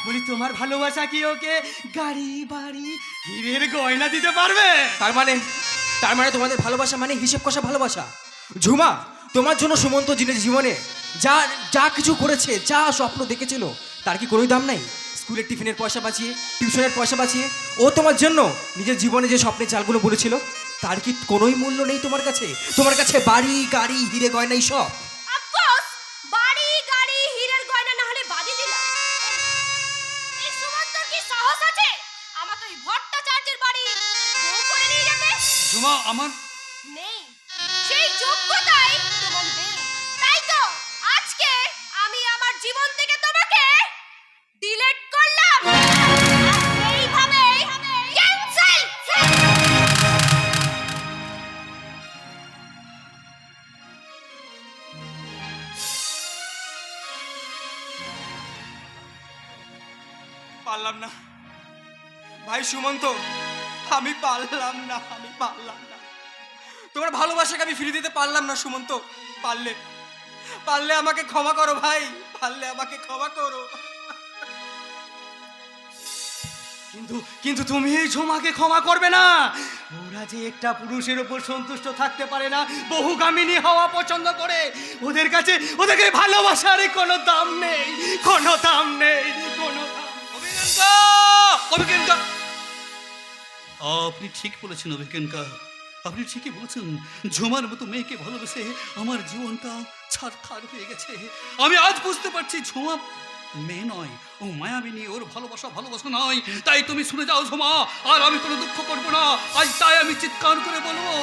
বলি তোমার ভালোবাসা কি ওকে গাড়ি বাড়ি হীরের গয়না দিতে পারবে? তার মানে তোমাদের ভালোবাসা মানে হিসেব কষা ভালোবাসা। ঝুমা, তোমার জন্য সুমন্ত জীবনে যা যা কিছু করেছে, যা স্বপ্ন দেখেছিল, তার কি কোনোই দাম নাই? স্কুলের টিফিনের পয়সা বাঁচিয়ে, টিউশনের পয়সা বাঁচিয়ে ও তোমার জন্য নিজের জীবনে যে স্বপ্নের চালগুলো বলেছিল, তার কি কোনোই মূল্য নেই তোমার কাছে? তোমার কাছে বাড়ি গাড়ি হিরে গয়না সব। অফকোর্স, বাড়ি গাড়ি হীরের গয়না না হলে বাদি দিলাম। এই সুমন্তর কি সাহস আছে আমার তো এই ভট্টাচার্যের বাড়ি বউ করে নিয়ে যেতে? ঝুমা, আমার নেই, সেই যোগ্যতাই তোমার নেই। তাই তো আজকে আমি আমার জীবন থেকে তোমাকে ডিলিট করলাম। এইভাবে ক্যান্সেল। পারলাম না ভাই সুমন্ত, আমি পারলাম না। তোমার ভালোবাসাকে আমি ফিরিয়ে দিতে পারলাম না সুমন্ত। পারলে আমাকে ক্ষমা করো ভাই, পারলে আমাকে ক্ষমা করো। কিন্তু তুমি এই ঝুমাকে ক্ষমা করবে না। ওরা যে একটা পুরুষের উপর সন্তুষ্ট থাকতে পারে না, বহুগামিনী হওয়া পছন্দ করে। ওদেরকে ভালোবাসার কোনো দাম নেই। অভিজ্ঞানকা, আপনি ঠিক বলেছেন অভিজ্ঞানকা, আপনি ঠিকই বলেছেন। ঝুমার মতো মেয়েকে ভালোবেসে আমার জীবনটা ছারখার হয়ে গেছে। আমি আজ বুঝতে পারছি ঝুমা মেয়ে নয়, ও মায়াবিনী। ওর ভালোবাসা নয়। তাই তুমি শুনে যাও ঝুমা, আর আমি কোনো দুঃখ করবো না। আজ তাই আমি চিৎকার করে বলবো,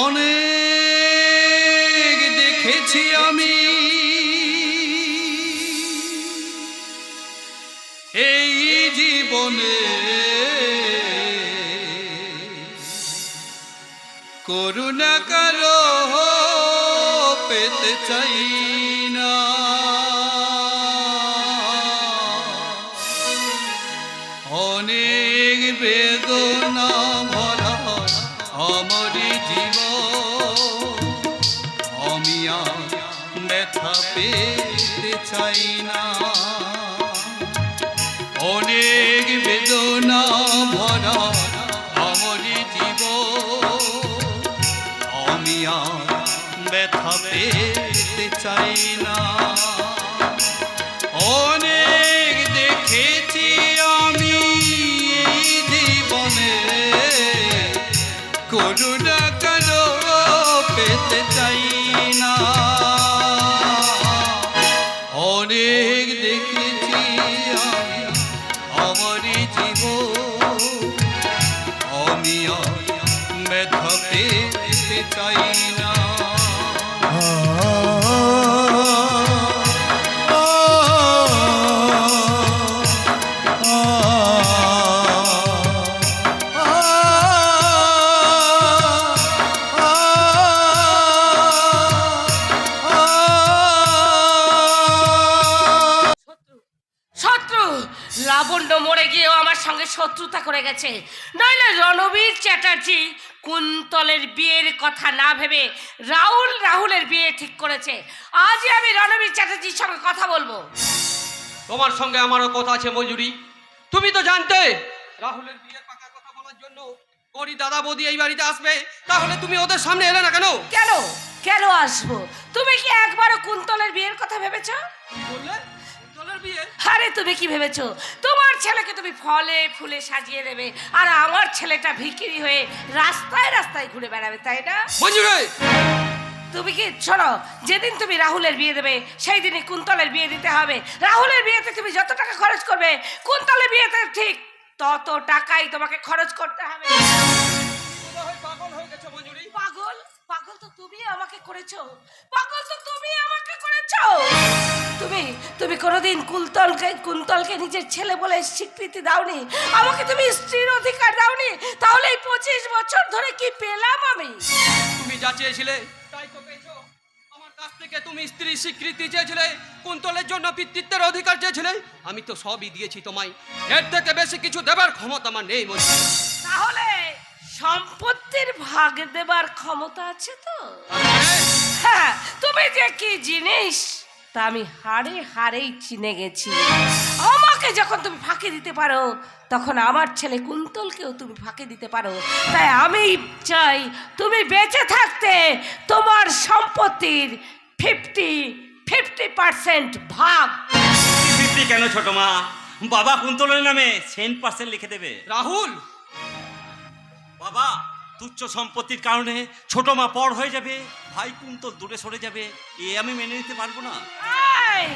অনেক দেখেছি আমি এই জীবনে, করুণা কারো পেতে চাই না। অনেক বেদনা ভরা আমার জীবন, আমি আর ব্যথা পেতে চাই না। অনেক বেদনা ভরা আমার জীবন, আমি আর ব্যথা পেতে চাই না। অনেক দেখেছি আমি এই জীবনে, করুণা কারো পেতে চাই না। অনেক দেখেছি আমি আমার জীবন, আমি আর ব্যথা পেতে চাই না। শত্রু লাবণ্য মরে গিয়েও আমার সঙ্গে শত্রুতা করে গেছে। নইলে রণবীর চ্যাটার্জি কুন্তলের বিয়ের কথা না ভেবে রাহুলের বিয়ে ঠিক করেছে। আজই আমি রণবীর চ্যাটার্জির সঙ্গে কথা বলবো। তোমার সঙ্গে আমারও কথা আছে মঞ্জুরি। তুমি তো জানতে রাহুলের বিয়ের পাকা কথা বলার জন্য ওরই দাদা বৌদি এই বাড়িতে আসবে, তাহলে তুমি ওদের সামনে এলে না কেন? কেন আসবো? তুমি কি একবারও কুন্তলের বিয়ের কথা ভেবেছো? বললে কুন্তলের বিয়ে? আরে তুমি কি ভেবেছো তোমার ছেলেকে তুমি ফলে ফুলে সাজিয়ে দেবে, আর আমার ছেলেটা ভিখিরি হয়ে রাস্তায় রাস্তায় ঘুরে বেড়াবে, তাই না? মঞ্জুরি, তুমি কি শোনো, যেদিন তুমি রাহুলের বিয়ে দেবে সেই দিনই কুন্তলের বিয়ে দিতে হবে। রাহুলের বিয়েতে তুমি যত টাকা খরচ করবে, কুন্তলের বিয়েতে ঠিক তত টাকাই তোমাকে খরচ করতে হবে। পাগল হয়ে গেছে মঞ্জুরি। পাগল পাগল তো তুমি আমাকে করেছো, পাগল তো তুমি আমাকে করেছো। তুমি কোনোদিন কুন্তলকে নিজের ছেলে বলে স্বীকৃতি দাওনি, আমাকে তুমি স্ত্রীর অধিকার দাওনি, তাহলে এই 25 বছর ধরে কি পেলাম আমি? তুমি যা চেয়েছিলে তাই তো পেয়েছো। আমার কাছ থেকে তুমি স্ত্রীর স্বীকৃতি চেয়েছিলে, কুন্তলের জন্য পিতৃত্বের অধিকার চেয়েছিলে, আমি তো সবই দিয়েছি তোমায়। এর থেকে বেশি কিছু দেবার ক্ষমতা আমার নেই মঞ্জুরি। তাহলে সম্পত্তির ভাগ দেবার ক্ষমতা আছে তো? হ্যাঁ, তুমি যে কি জিনিস তা আমি হাড়েই চিনে গেছি। আমাকে যখন তুমি ফাঁকি দিতে পারো, তখন আমার ছেলে কুন্তলকেও তুমি ফাঁকি দিতে পারো। তাই আমি চাই তুমি বেঁচে থাকতে তোমার সম্পত্তির 50% ভাগ। 50 কেন ছোট মা, বাবা কুন্তলের নামে 10% লিখে দেবে। রাহুল, বাবা তুচ্ছ সম্পত্তির কারণে ছোট মা পর হয়ে যাবে, ভাই কুন্তল দূরে সরে যাবে, এ আমি মেনে নিতে পারবো না। এই,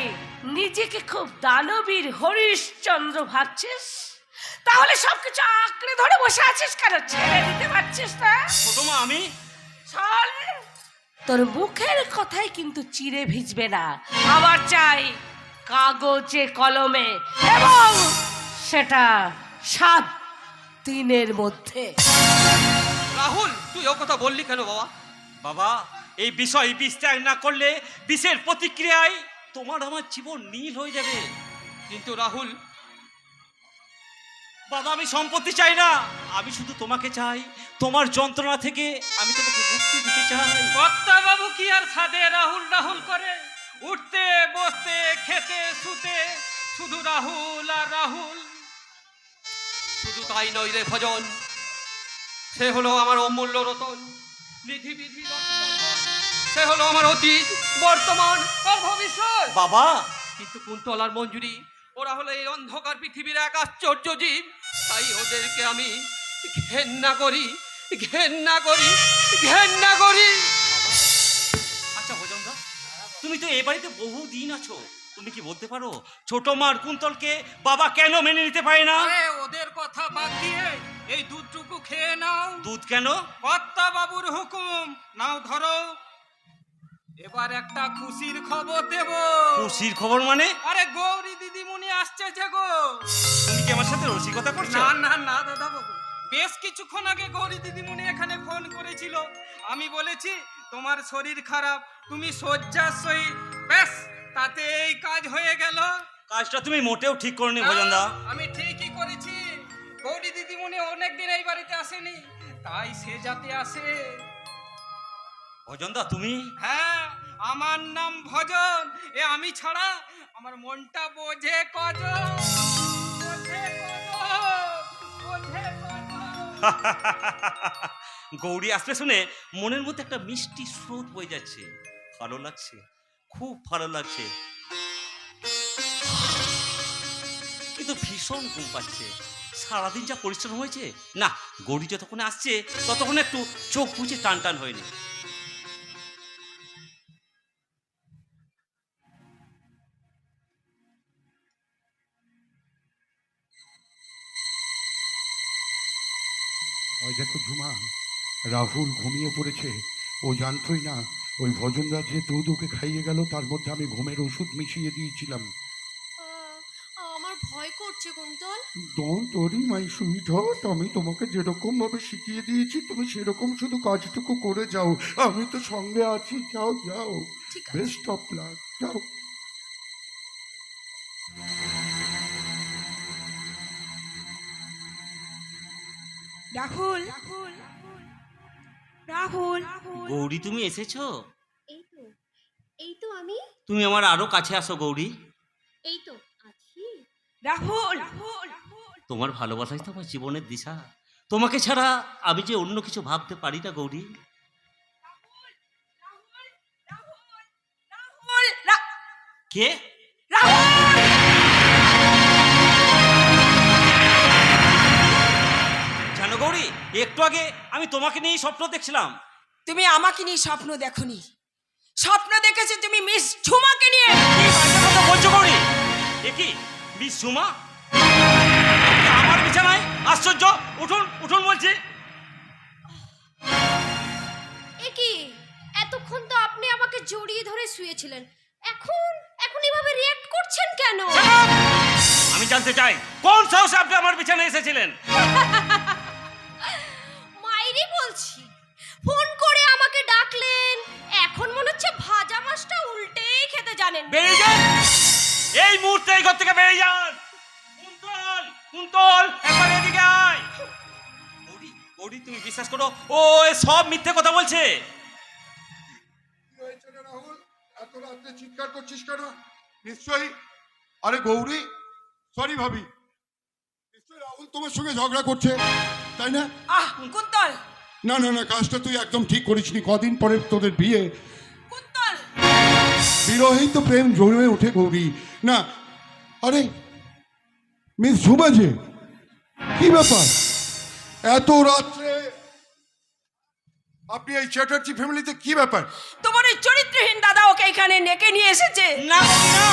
নিজেকে খুব দানবীর হরিশ্চন্দ্র ভাবছিস? তাহলে সবকিছু আঁকড়ে ধরে বসে আছিস কেন? ছেড়ে দিতে পারছিস না? ছোট মা আমি চল, তোর মুখের কথাই কিন্তু চিড়ে ভিজবে না। আমার চাই কাগজে কলমে, এবং সেটা 7 দিনের মধ্যে। রাহুল, তুই ও কথা বললি কেন বাবা? বাবা এই বিষয় বিষ ত্যাগ না করলে বিষের প্রতিক্রিয়ায় তোমার আমার জীবন নীল হয়ে যাবে। কিন্তু রাহুল, বাবা আমি সম্পত্তি চাই না, আমি শুধু তোমাকে চাই, তোমার যন্ত্রণা থেকে আমি তোমাকে মুক্তি দিতে চাই। কর্তা বাবু কি আর ছাদে রাহুল রাহুল করে? উঠতে বসতে খেতে শুতে শুধু রাহুল আর রাহুল। শুধু তাই নয় রে ভজন, সে হলো আমার অমূল্য রতন, নিধি বিধি রত্ন। সে হলো আমার অতীত, বর্তমান আর ভবিষ্যৎ। বাবা কিন্তু কুন্তল আর মঞ্জুরি, ওরা হলো এই অন্ধকার পৃথিবীর এক আশ্চর্য জীব। তাই ওদেরকে আমি ঘেন্না করি। আচ্ছা ভজনদা, তুমি তো এ বাড়িতে বহুদিন আছো, তুমি কি বলতে পারো ছোট মার কুন্তলকে বাবা কেন মেনে নিতে পারে না? ওদের কথা বাদ দিয়ে এই দুধটুকু খেয়ে নাও। দুধ কেন? কর্তা বাবুর হুকুম, নাও ধরো। এবার একটা খুশির খবর দেব। খুশির খবর মানে? আরে গৌরী দিদিমণি আসছে যে গো। তুমি কি আমার সাথে রসিকতা করছো? না দাদা বাবু, বেশ কিছুক্ষণ আগে গৌরী দিদিমণি এখানে ফোন করেছিল। আমি বলেছি তোমার শরীর খারাপ, তুমি শয্যাশয়ী, ব্যাস তাতে এই কাজ হয়ে গেল। কাজটা তুমি মোটেও ঠিক করনি ভজনদা। আমি ঠিকই করেছি। গৌরী দিদিমণি অনেকদিন এই বাড়িতে আসেনি, তাই সে যাতে আসে। ভজনদা তুমি? হ্যাঁ, আমার নাম ভজন। এ আমি ছাড়া আমার মনটা বোঝে কজন। গৌরী আসবে শুনে মনের মধ্যে একটা মিষ্টি স্রোত বয়ে যাচ্ছে, ভালো লাগছে, খুব ভালো লাগছে, কিন্তু ভীষণ ঘুম পাচ্ছে। সারাদিন যা পরিশ্রম হয়েছে না, গৌরী যতক্ষণ আসছে ততক্ষণ একটু চোখ বুঝে টান টান হয়নি। ওই দেখো ঝুমা, রাহুল ঘুমিয়ে পড়েছে। ও জানতোই না ওই ভজনদার যে দুধ ওকে খাইয়ে গেল, তার মধ্যে আমি ঘুমের ওষুধ মিশিয়ে দিয়েছিলাম। আমার ভয় করছে কুন্তল। তোরই মাই সুইট হট, আমি তোমাকে যেরকম ভাবে শিখিয়ে দিয়েছি তুমি সেরকম শুধু কাজটুকু করে যাও। আমি তো সঙ্গে আছি, যাও যাও। ঠিক আছে। বেস্ট অফ লাক, যাও। রাহুল, রাহুল, গৌরী তুমি এসেছো? এই তো আমি। তুমি আমার আরো কাছে আসো গৌরী। এই তো আছি। রাহুল, তোমার ভালোবাসাই তো আমার জীবনের দিশা, তোমাকে ছাড়া আমি যে অন্য কিছু ভাবতে পারি না গৌরী। কে? জানো গৌরী, একটু আগে আমি তোমাকে নিয়েই স্বপ্ন দেখছিলাম। তুমি আমাকে নিয়ে স্বপ্ন দেখোনি, স্বপ্ন দেখেছো তুমি মিস ঝুমাকে নিয়ে। কি বাজে কথা বলছো গৌরী? এ কি মিস ঝুমা আমার বিছানায়? আশ্চর্য! উঠুন উঠুন বলছি। এ কি এতক্ষণ তো আপনি আমাকে জড়িয়ে ধরে শুয়েছিলেন, এখন এখন এভাবে রিঅ্যাক্ট করছেন কেন? আমি জানতে চাই কোন সাহসে আপনি আমার বিছানায় এসেছিলেন? মাইরি বলছি, ফোন করে আমাকে ডাকলেন, এখন মনে হচ্ছে ভাজা মাছটা উল্টেই খেতে জানেন। বেরিয়ে যান, এই মুহূর্তে এই ঘর থেকে বেরিয়ে যান। কুন্তল, কুন্তল, একবার এদিকে আয়। গৌরী, গৌরী, তুমি বিশ্বাস করো, ও এ সব মিথ্যে কথা বলছে। কি হয়েছে রে রাহুল, এত রাত্রে চিৎকার করছিস কেন? নিশ্চয়ই, আরে গৌরী, সরি ভাবি, নিশ্চয়ই রাহুল তোমার সঙ্গে ঝগড়া করছে, তাই না? কুন্তল, না না না, কাজটা তুই একদম ঠিক করিসনি। কদিন পরে তোদের বিয়ে, কুন্তল, বিরহেই তো প্রেম জমে ওঠে গৌরী। না, আরে মিস ঝুমা যে, কি ব্যাপার এত রাত্রে আপনি এই চ্যাটার্জি ফ্যামিলিতে? কি ব্যাপার? তোমার ওই চরিত্রহীন দাদা ওকে এখানে ডেকে নিয়ে এসেছে। না গৌরী, না,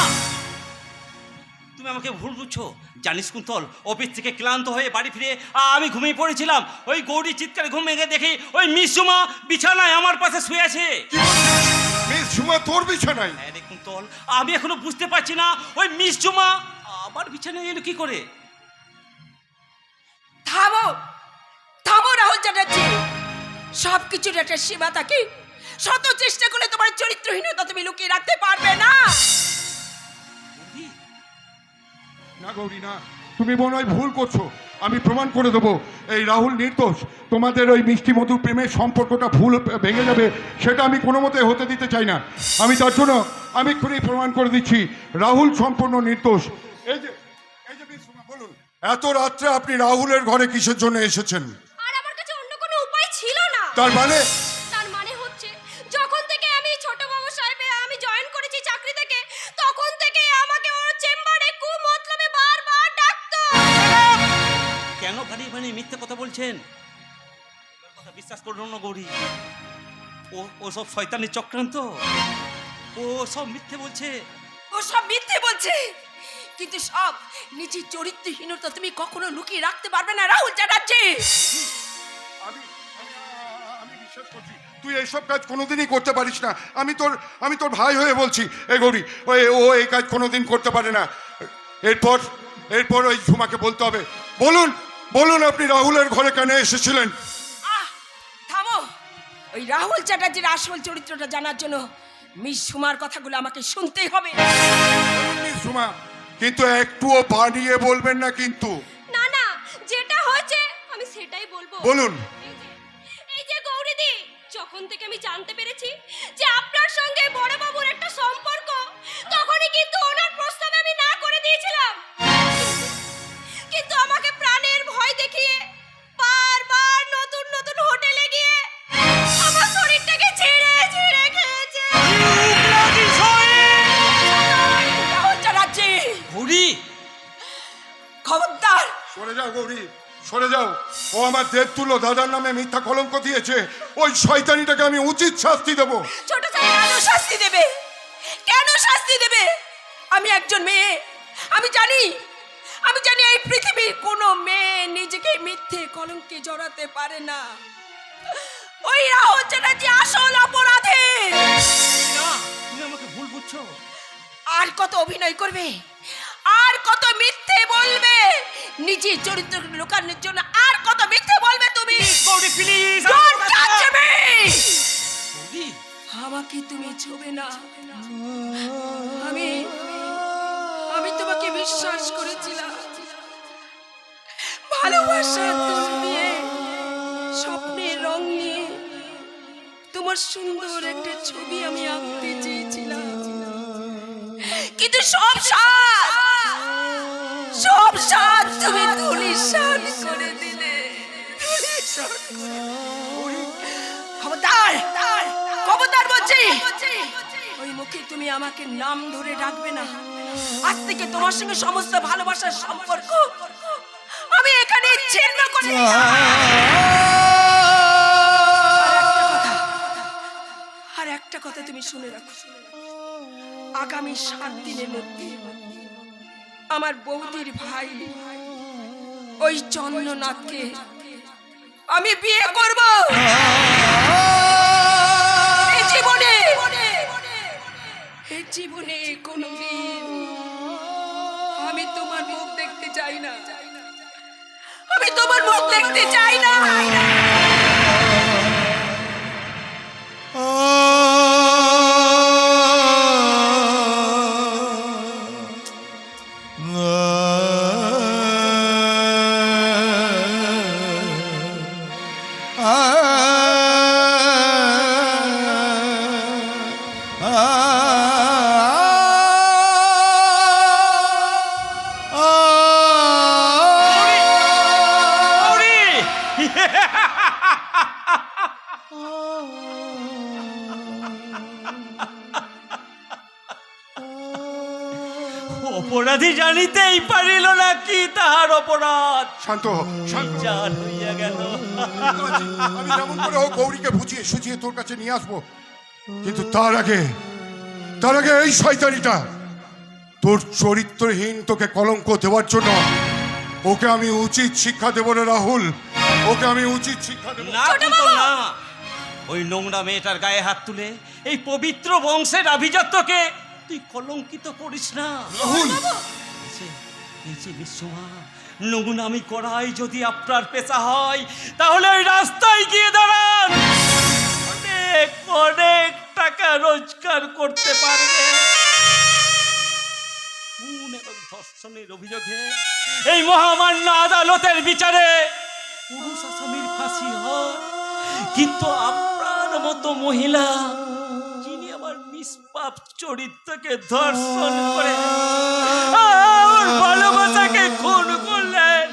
তুমি আমাকে ভুল বুঝছো। জানিস কুন্তল, অফিস থেকে ক্লান্ত হয়ে বাড়ি ফিরে আমি ঘুমিয়ে পড়েছিলাম। ওই গৌরী চিৎকারে ঘুম ভেঙে দেখি ওই মিস ঝুমা বিছানায় আমার পাশে শুয়ে আছে। কি বলছিস? মিস ঝুমা তোর বিছানায়? হ্যাঁ রে কুন্তল, আমি এখনো বুঝতে পারছি না ওই মিস ঝুমা আমার বিছানায় এলো কি করে। থামো, থামো রাহুল চ্যাটার্জি, সব কিছুর একটা সীমা থাকে। শত চেষ্টা করলে তোমার চরিত্রহীনতা তুমি লুকিয়ে রাখতে পারবে না। না গৌরী না, তুমি মনে হয় ভুল করছো। আমি প্রমাণ করে দেবো এই রাহুল নির্দোষ। তোমাদের ওই মিষ্টি মধুর প্রেমের সম্পর্কটা ভুল ভেঙে যাবে, সেটা আমি কোনো মতে হতে দিতে চাই না। আমি তার জন্য আমি এক্ষুনি প্রমাণ করে দিচ্ছি রাহুল সম্পূর্ণ নির্দোষ। এই যে মিস সুমা, বলুন এত রাত্রে আপনি রাহুলের ঘরে কিসের জন্য এসেছেন? আর আমার কাছে অন্য কোনো উপায় ছিল না। তার মানে? তার মানে হচ্ছে, যখন থেকে আমি ছোট বাবু সাহেবে আমি জয়েন করেছি চাকরি থেকে, তখন থেকে আমাকে ওর চেম্বারে কুমতলবে বারবার ডাকতো। কেন বানিয়ে বানিয়ে মিথ্যে কথা বলছেন? ওর কথা বিশ্বাস করুন না গৌরী, ও সব শয়তানের চক্রান্ত, ও সব মিথ্যে বলছে। ও সব মিথ্যে বলছে, কিন্তু সব নিজের চরিত্রহীনতা তুমি কখনো লুকিয়ে রাখতে পারবে না রাহুল চ্যাটার্জি। আমি বিশ্বাস করছি তুই এইসব কাজ কোনোদিনই করতে পারিস না। আমি তোর ভাই হয়ে বলছি, এ গৌরী, ও এই কাজ কোনোদিন করতে পারে না। এরপর ওই ঝুমাকে বলতে হবে। বলুন আপনি রাহুলের ঘরে কেন এসেছিলেন? থামো, ওই রাহুল চ্যাটার্জির আসল চরিত্রটা জানার জন্য মিস সুমার কথাগুলো আমাকে শুনতেই হবে। মিস ঝুমা, কিন্তু একটুও বানিয়ে বলবেন না কিন্তু। না না, যেটা হয়েছে আমি সেটাই বলবো। বলুন। এই যে গৌরীদি, যখন থেকে আমি জানতে পেরেছি যে আপনার সঙ্গে বড় বাবুর একটা সম্পর্ক, তখনই কিন্তু ওনার প্রস্তাবে আমি না করে দিয়েছিলাম। কিন্তু আমাকে প্রাণের ভয় দেখিয়ে বারবার নতুন নতুন হোটেলে গিয়ে আমার শরীরটাকে ছিঁড়ে ছিঁড়ে খেয়েছে। রাহুল চ্যাটার্জি, গৌরী, খবরদার। সরে যাও গৌরী, সরে যাও। ও আমার দেবতুল্য দাদার নামে মিথ্যা কলঙ্ক দিয়েছে। ওই শয়তানিটাকে আমি উচিত শাস্তি দেবো। ছোট ছেলে কেন শাস্তি দেবে? কেন শাস্তি দেবে? আমি একজন মেয়ে, আমি জানি এই পৃথিবীর কোনো মেয়ে নিজেকে মিথ্যে কলঙ্কে জড়াতে পারে না। ওই রাহুল চ্যাটার্জি আসল অপরাধী। না, তুমি আমাকে ভুল বুঝছো। আর কত অভিনয় করবে, আর কত মিথ্যে বলবে নিজের চরিত্র লুকানোর জন্য? আর কত মিথ্যে বলবে তুমি? Gauri please, Don't touch me! Gauri, আমাকে তুমি ছবে না। আমি তোমাকে বিশ্বাস করেছিলাম, ভালোবাসার তোর দিয়ে স্বপ্নের রং নিয়ে তোমার সুন্দর একটা ছবি আমি আঁকতে চেয়েছিলাম, কিন্তু সব সাত তুমি ধূলিসাৎ করে দিলে। খবরদার বলছি, ওই মুখে তুমি আমাকে নাম ধরে ডাকবে না। আজ থেকে তোমার সঙ্গে সমস্ত ভালোবাসার সম্পর্ক আমি এখানে ছিন্ন করে দিলাম। আর একটা কথা তুমি শুনে রাখো, আগামী 7 দিনের মধ্যে আমার বৌদির ভাই ওই চন্দ্রনাথকে আমি বিয়ে করব। এই জীবন জীবনে কোনোদিন আমি তোমার মুখ দেখতে চাই না, আমি তোমার মুখ দেখতে চাই না। অপরাধী জানিতেই পারিল না কি তাহার অপরাধ, শান্ত হ, শান্ত হ। জান হইয়া গেল। আমি যেমন করে হোক গৌরীকে বুঝিয়ে সুঝিয়ে তোর কাছে নিয়ে আসবো, কিন্তু তার আগে এই শয়তানিটা তোর চরিত্রহীন তোকে কলঙ্ক দেওয়ার জন্য ওকে আমি উচিত শিক্ষা দেবো রে রাহুল, ওকে আমি উচিত শিক্ষা দেবো। না কিন্তু না, ওই নোংরা মেয়েটার গায়ে হাত তুলে এই পবিত্র বংশের আভিজাত্যকে তুই কলঙ্কিত করিস না রাহুল, এই যে বিশ্বমা নোংরামি করাই যদি আপনার পেশা হয়, তাহলে ওই রাস্তায় গিয়ে দাঁড়ান, অনেক অনেক টাকা রোজগার করতে পারবে। খুন এবং ধর্ষণের অভিযোগে এই মহামান্য আদালতের বিচারে পুরুষ আসামির ফাঁসি হয়, কিন্তু আপনার মতো মহিলা যিনি আমার নিষ্পাপ চরিত্রকে ধর্ষণ করে আমার ভালোবাসাকে খুন করলেন,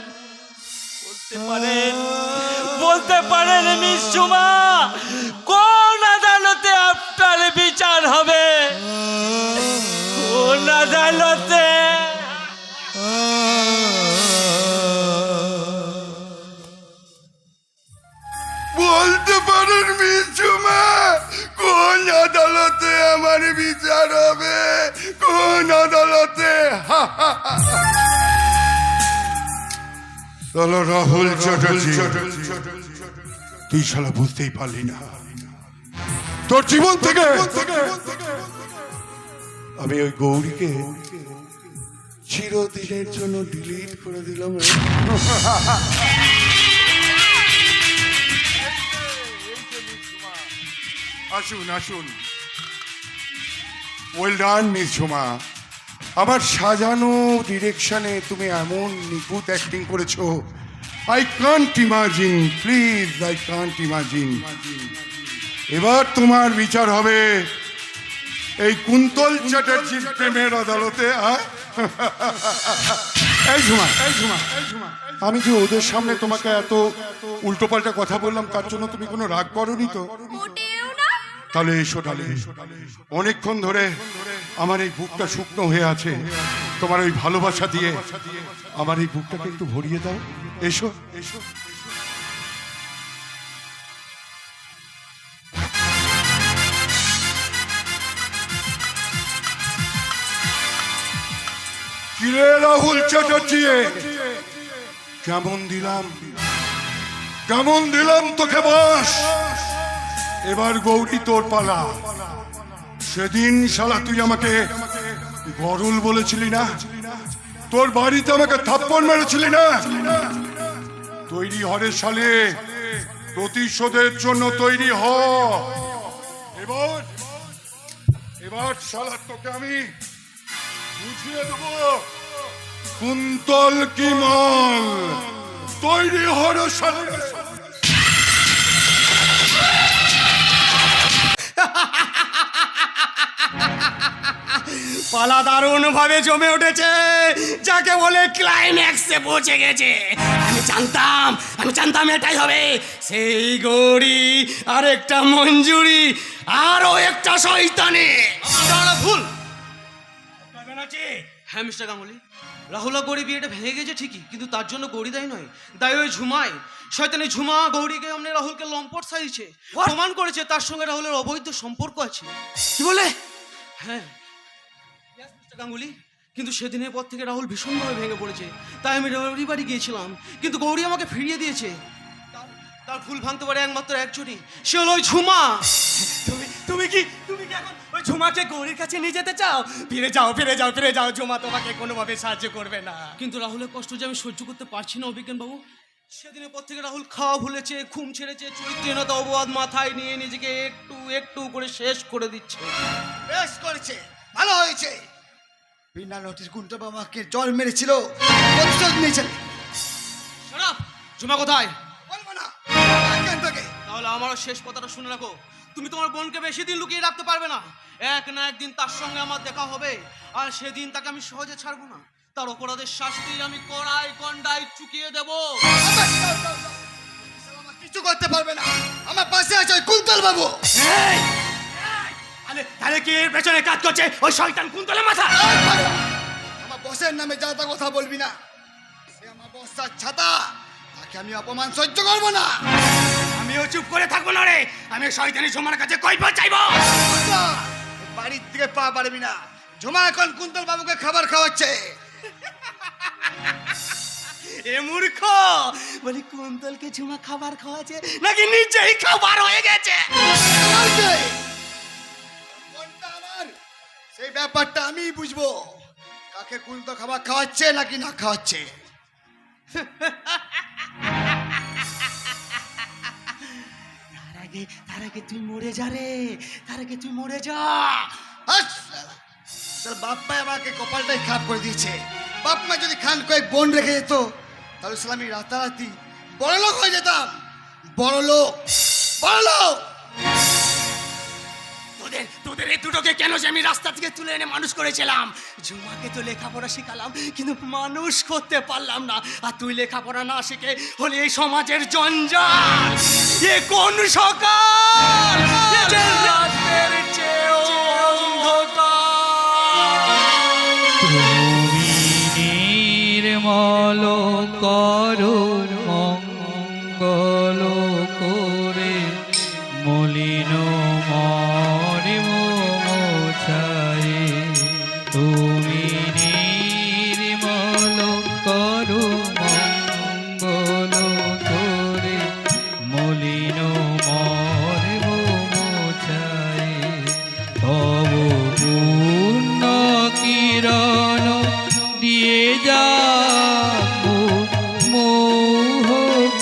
বলতে পারেন মিশুমা, কোন আদালতে আপনার বিচার হবে? কোন আদালতে? বলতে পারেন মিশুমা, কোন আদালতে আমার বিচার হবে? কোন আদালতে? চলো রাহুল চ্যাটার্জি, তুই শালা বুঝতেই পারলি না, তোর জীবন থেকে আমি ওই গৌরীকে চিরদিনের জন্য ডিলিট করে দিলাম। আসুন আসুন, ওয়েল ডান মিস ঝুমা, আমার সাজানো ডিরেকশনে তুমি এমন নিখুঁত অ্যাক্টিং করেছো, I can't imagine, please I can't imagine. এবার তোমার বিচার হবে এই কুন্তল চ্যাটার্জির প্রেমের আদালতে। এই ঝুমা, আমি যে ওদের সামনে তোমাকে এত উল্টোপাল্টা কথা বললাম, তার জন্য তুমি কোনো রাগ করোনি তো? তাহলে এসো, অনেকক্ষণ ধরে আমার এই বুকটা শুকনো হয়ে আছে, তোমার ওই ভালোবাসা দিয়ে আমার এই বুকটাকে একটু ভরিয়ে দাও। এসো এসো। কিরে রাহুল চ্যাটার্জি, কেমন দিলাম তোকে বাস? এবার গৌরী তোর পালা। সেদিন শালা তুই আমাকে গরুল বলেছিলি না? তোর বাড়িতে আমাকে থাপ্পড় মেরেছিলি না? তৈরি হরে শালে, প্রতিশোধের জন্য তৈরি হ। এবার শালা তোকে আমি বুঝিয়ে দেবো কুন্তল কি মাল। তৈরি হরে শালে। পালা দারুণ ভাবে জমে উঠেছে, যাকে বলে ক্লাইম্যাক্সে পৌঁছে গেছে। আমি জানতাম এটাই হবে। সেই গৌরী, আরেকটা মঞ্জুরি, আরো একটা শয়তানি। ভুল। হ্যাঁ মিস্টার গাঙ্গুলি, রাহুল গৌরী বিয়েটা ভেঙে গেছে ঠিকই, কিন্তু তার জন্য গৌরী দায়ী নয়, দায়ী ওই ঝুমাই। শয়তানি ঝুমা গৌরীকে এমনি রাহুলকে লম্পট সাজিয়েছে, প্রমাণ করেছে তার সঙ্গে রাহুলের অবৈধ সম্পর্ক আছে। কি বলে? হ্যাঁ মিস্টার গাঙ্গুলি, কিন্তু সেদিনের পর থেকে রাহুল ভীষণভাবে ভেঙে পড়েছে। তাই আমি রাহুলের বাড়ি গিয়েছিলাম, কিন্তু গৌরী আমাকে ফিরিয়ে দিয়েছে। তার ফুল ভাঙতে পারে একমাত্র একজনই, সে হলো ওই ঝুমা। তুমি কি এখন ওই ঝুমাকে গৌরীর কাছে নিয়ে যেতে চাও? ফিরে যাও, ঝুমা তোমাকে কোনোভাবে সাহায্য করবে না। কিন্তু রাহুলের কষ্ট যে আমি সহ্য করতে পারছি না অভিজ্ঞান বাবু। সেদিনের পর থেকে রাহুল খাওয়া ভুলেছে, ঘুম ছেড়েছে, চরিত্রহীনতা অপবাদ মাথায় নিয়ে নিজেকে একটু একটু করে শেষ করে দিচ্ছে। বেশ করেছে, ভালো হয়েছে। বিনা নোটিশ কুন্তল বাবাকে জল মেরেছিল, প্রতিশোধ নিয়েছেন। শরাব, ঝুমা কোথায়? বলবো না, এখান থেকে। তাহলে আমারও শেষ কথাটা শুনে রাখো, তুমি তোমার বোনকে বেশি দিন লুকিয়ে রাখতে পারবে না। এক না একদিন তার সঙ্গে আমার দেখা হবে, আর সেদিন তাকে আমি সহজে ছাড়বো না। তার অপরাধের শাস্তি আমি কড়াই কন্ডাই চুকিয়ে দেব। আমার কিছু করতে পারবে না, আমার পাশে আছে ওই কুন্তল বাবু। তাহলে কি এর পেছনে কাজ করছে ওই শয়তান কুন্তলের মাথা? আমার বসের নামে যা তা কথা বলবি না, সে আমার বসার ছাতা, তাকে আমি অপমান সহ্য করবো না। আমিও চুপ করে থাকবো না রে, আমি শয়তানি ঝুমার কাছে কৈফিয়ত চাইবো। বাড়ির থেকে পা পারবি না। ঝুমা এখন কুন্তল বাবুকে খাবার খাওয়াচ্ছে। এ মূর্খ, বলি কুন্তলকে ঝুমা খাবার খাওয়াছে নাকি নিজেই খাবার হয়ে গেছে? কোনটা আমার, সেই ব্যাপারটা আমিই বুঝবো, কাকে কুন্তল খাবার খাওয়াচ্ছে নাকি না খাওয়াচ্ছে। তার আগে তুই মরে যা রে, তার আগে তুই মরে যা। বাপ মা আমাকে কপালটাই খারাপ করে দিয়েছে। বাপ মা যদি খান কয়েক বোন রেখে যেত, তাহলে আমি রাতারাতি বড় লোক হয়ে যেতাম। বড় লোক। তোদের এই দুটোকে কেন যে আমি রাস্তা থেকে তুলে এনে মানুষ করেছিলাম? ঝুমাকে তো লেখাপড়া শিখালাম, কিন্তু মানুষ করতে পারলাম না। আর তুই লেখাপড়া না শিখে হলে এই সমাজের জঞ্জাল। এ কোন সকাল, যে রাতের চেয়েও অন্ধকার। তুমি নির্মল করো মঙ্গল করে, মলিন মরিম মোছায়ে। তুমি নির্মল করো মঙ্গল করে, মলিন মরিম মোছায়ে। তব পূর্ণ কিরণ দিয়ে যা মোহ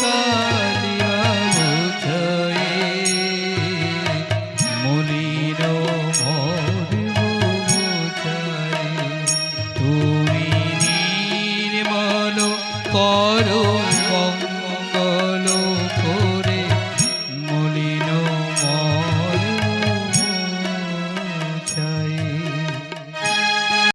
কালিয়া মোছায়ে। মলিন মরিম মোছায়ে। তুমি নির্মল করো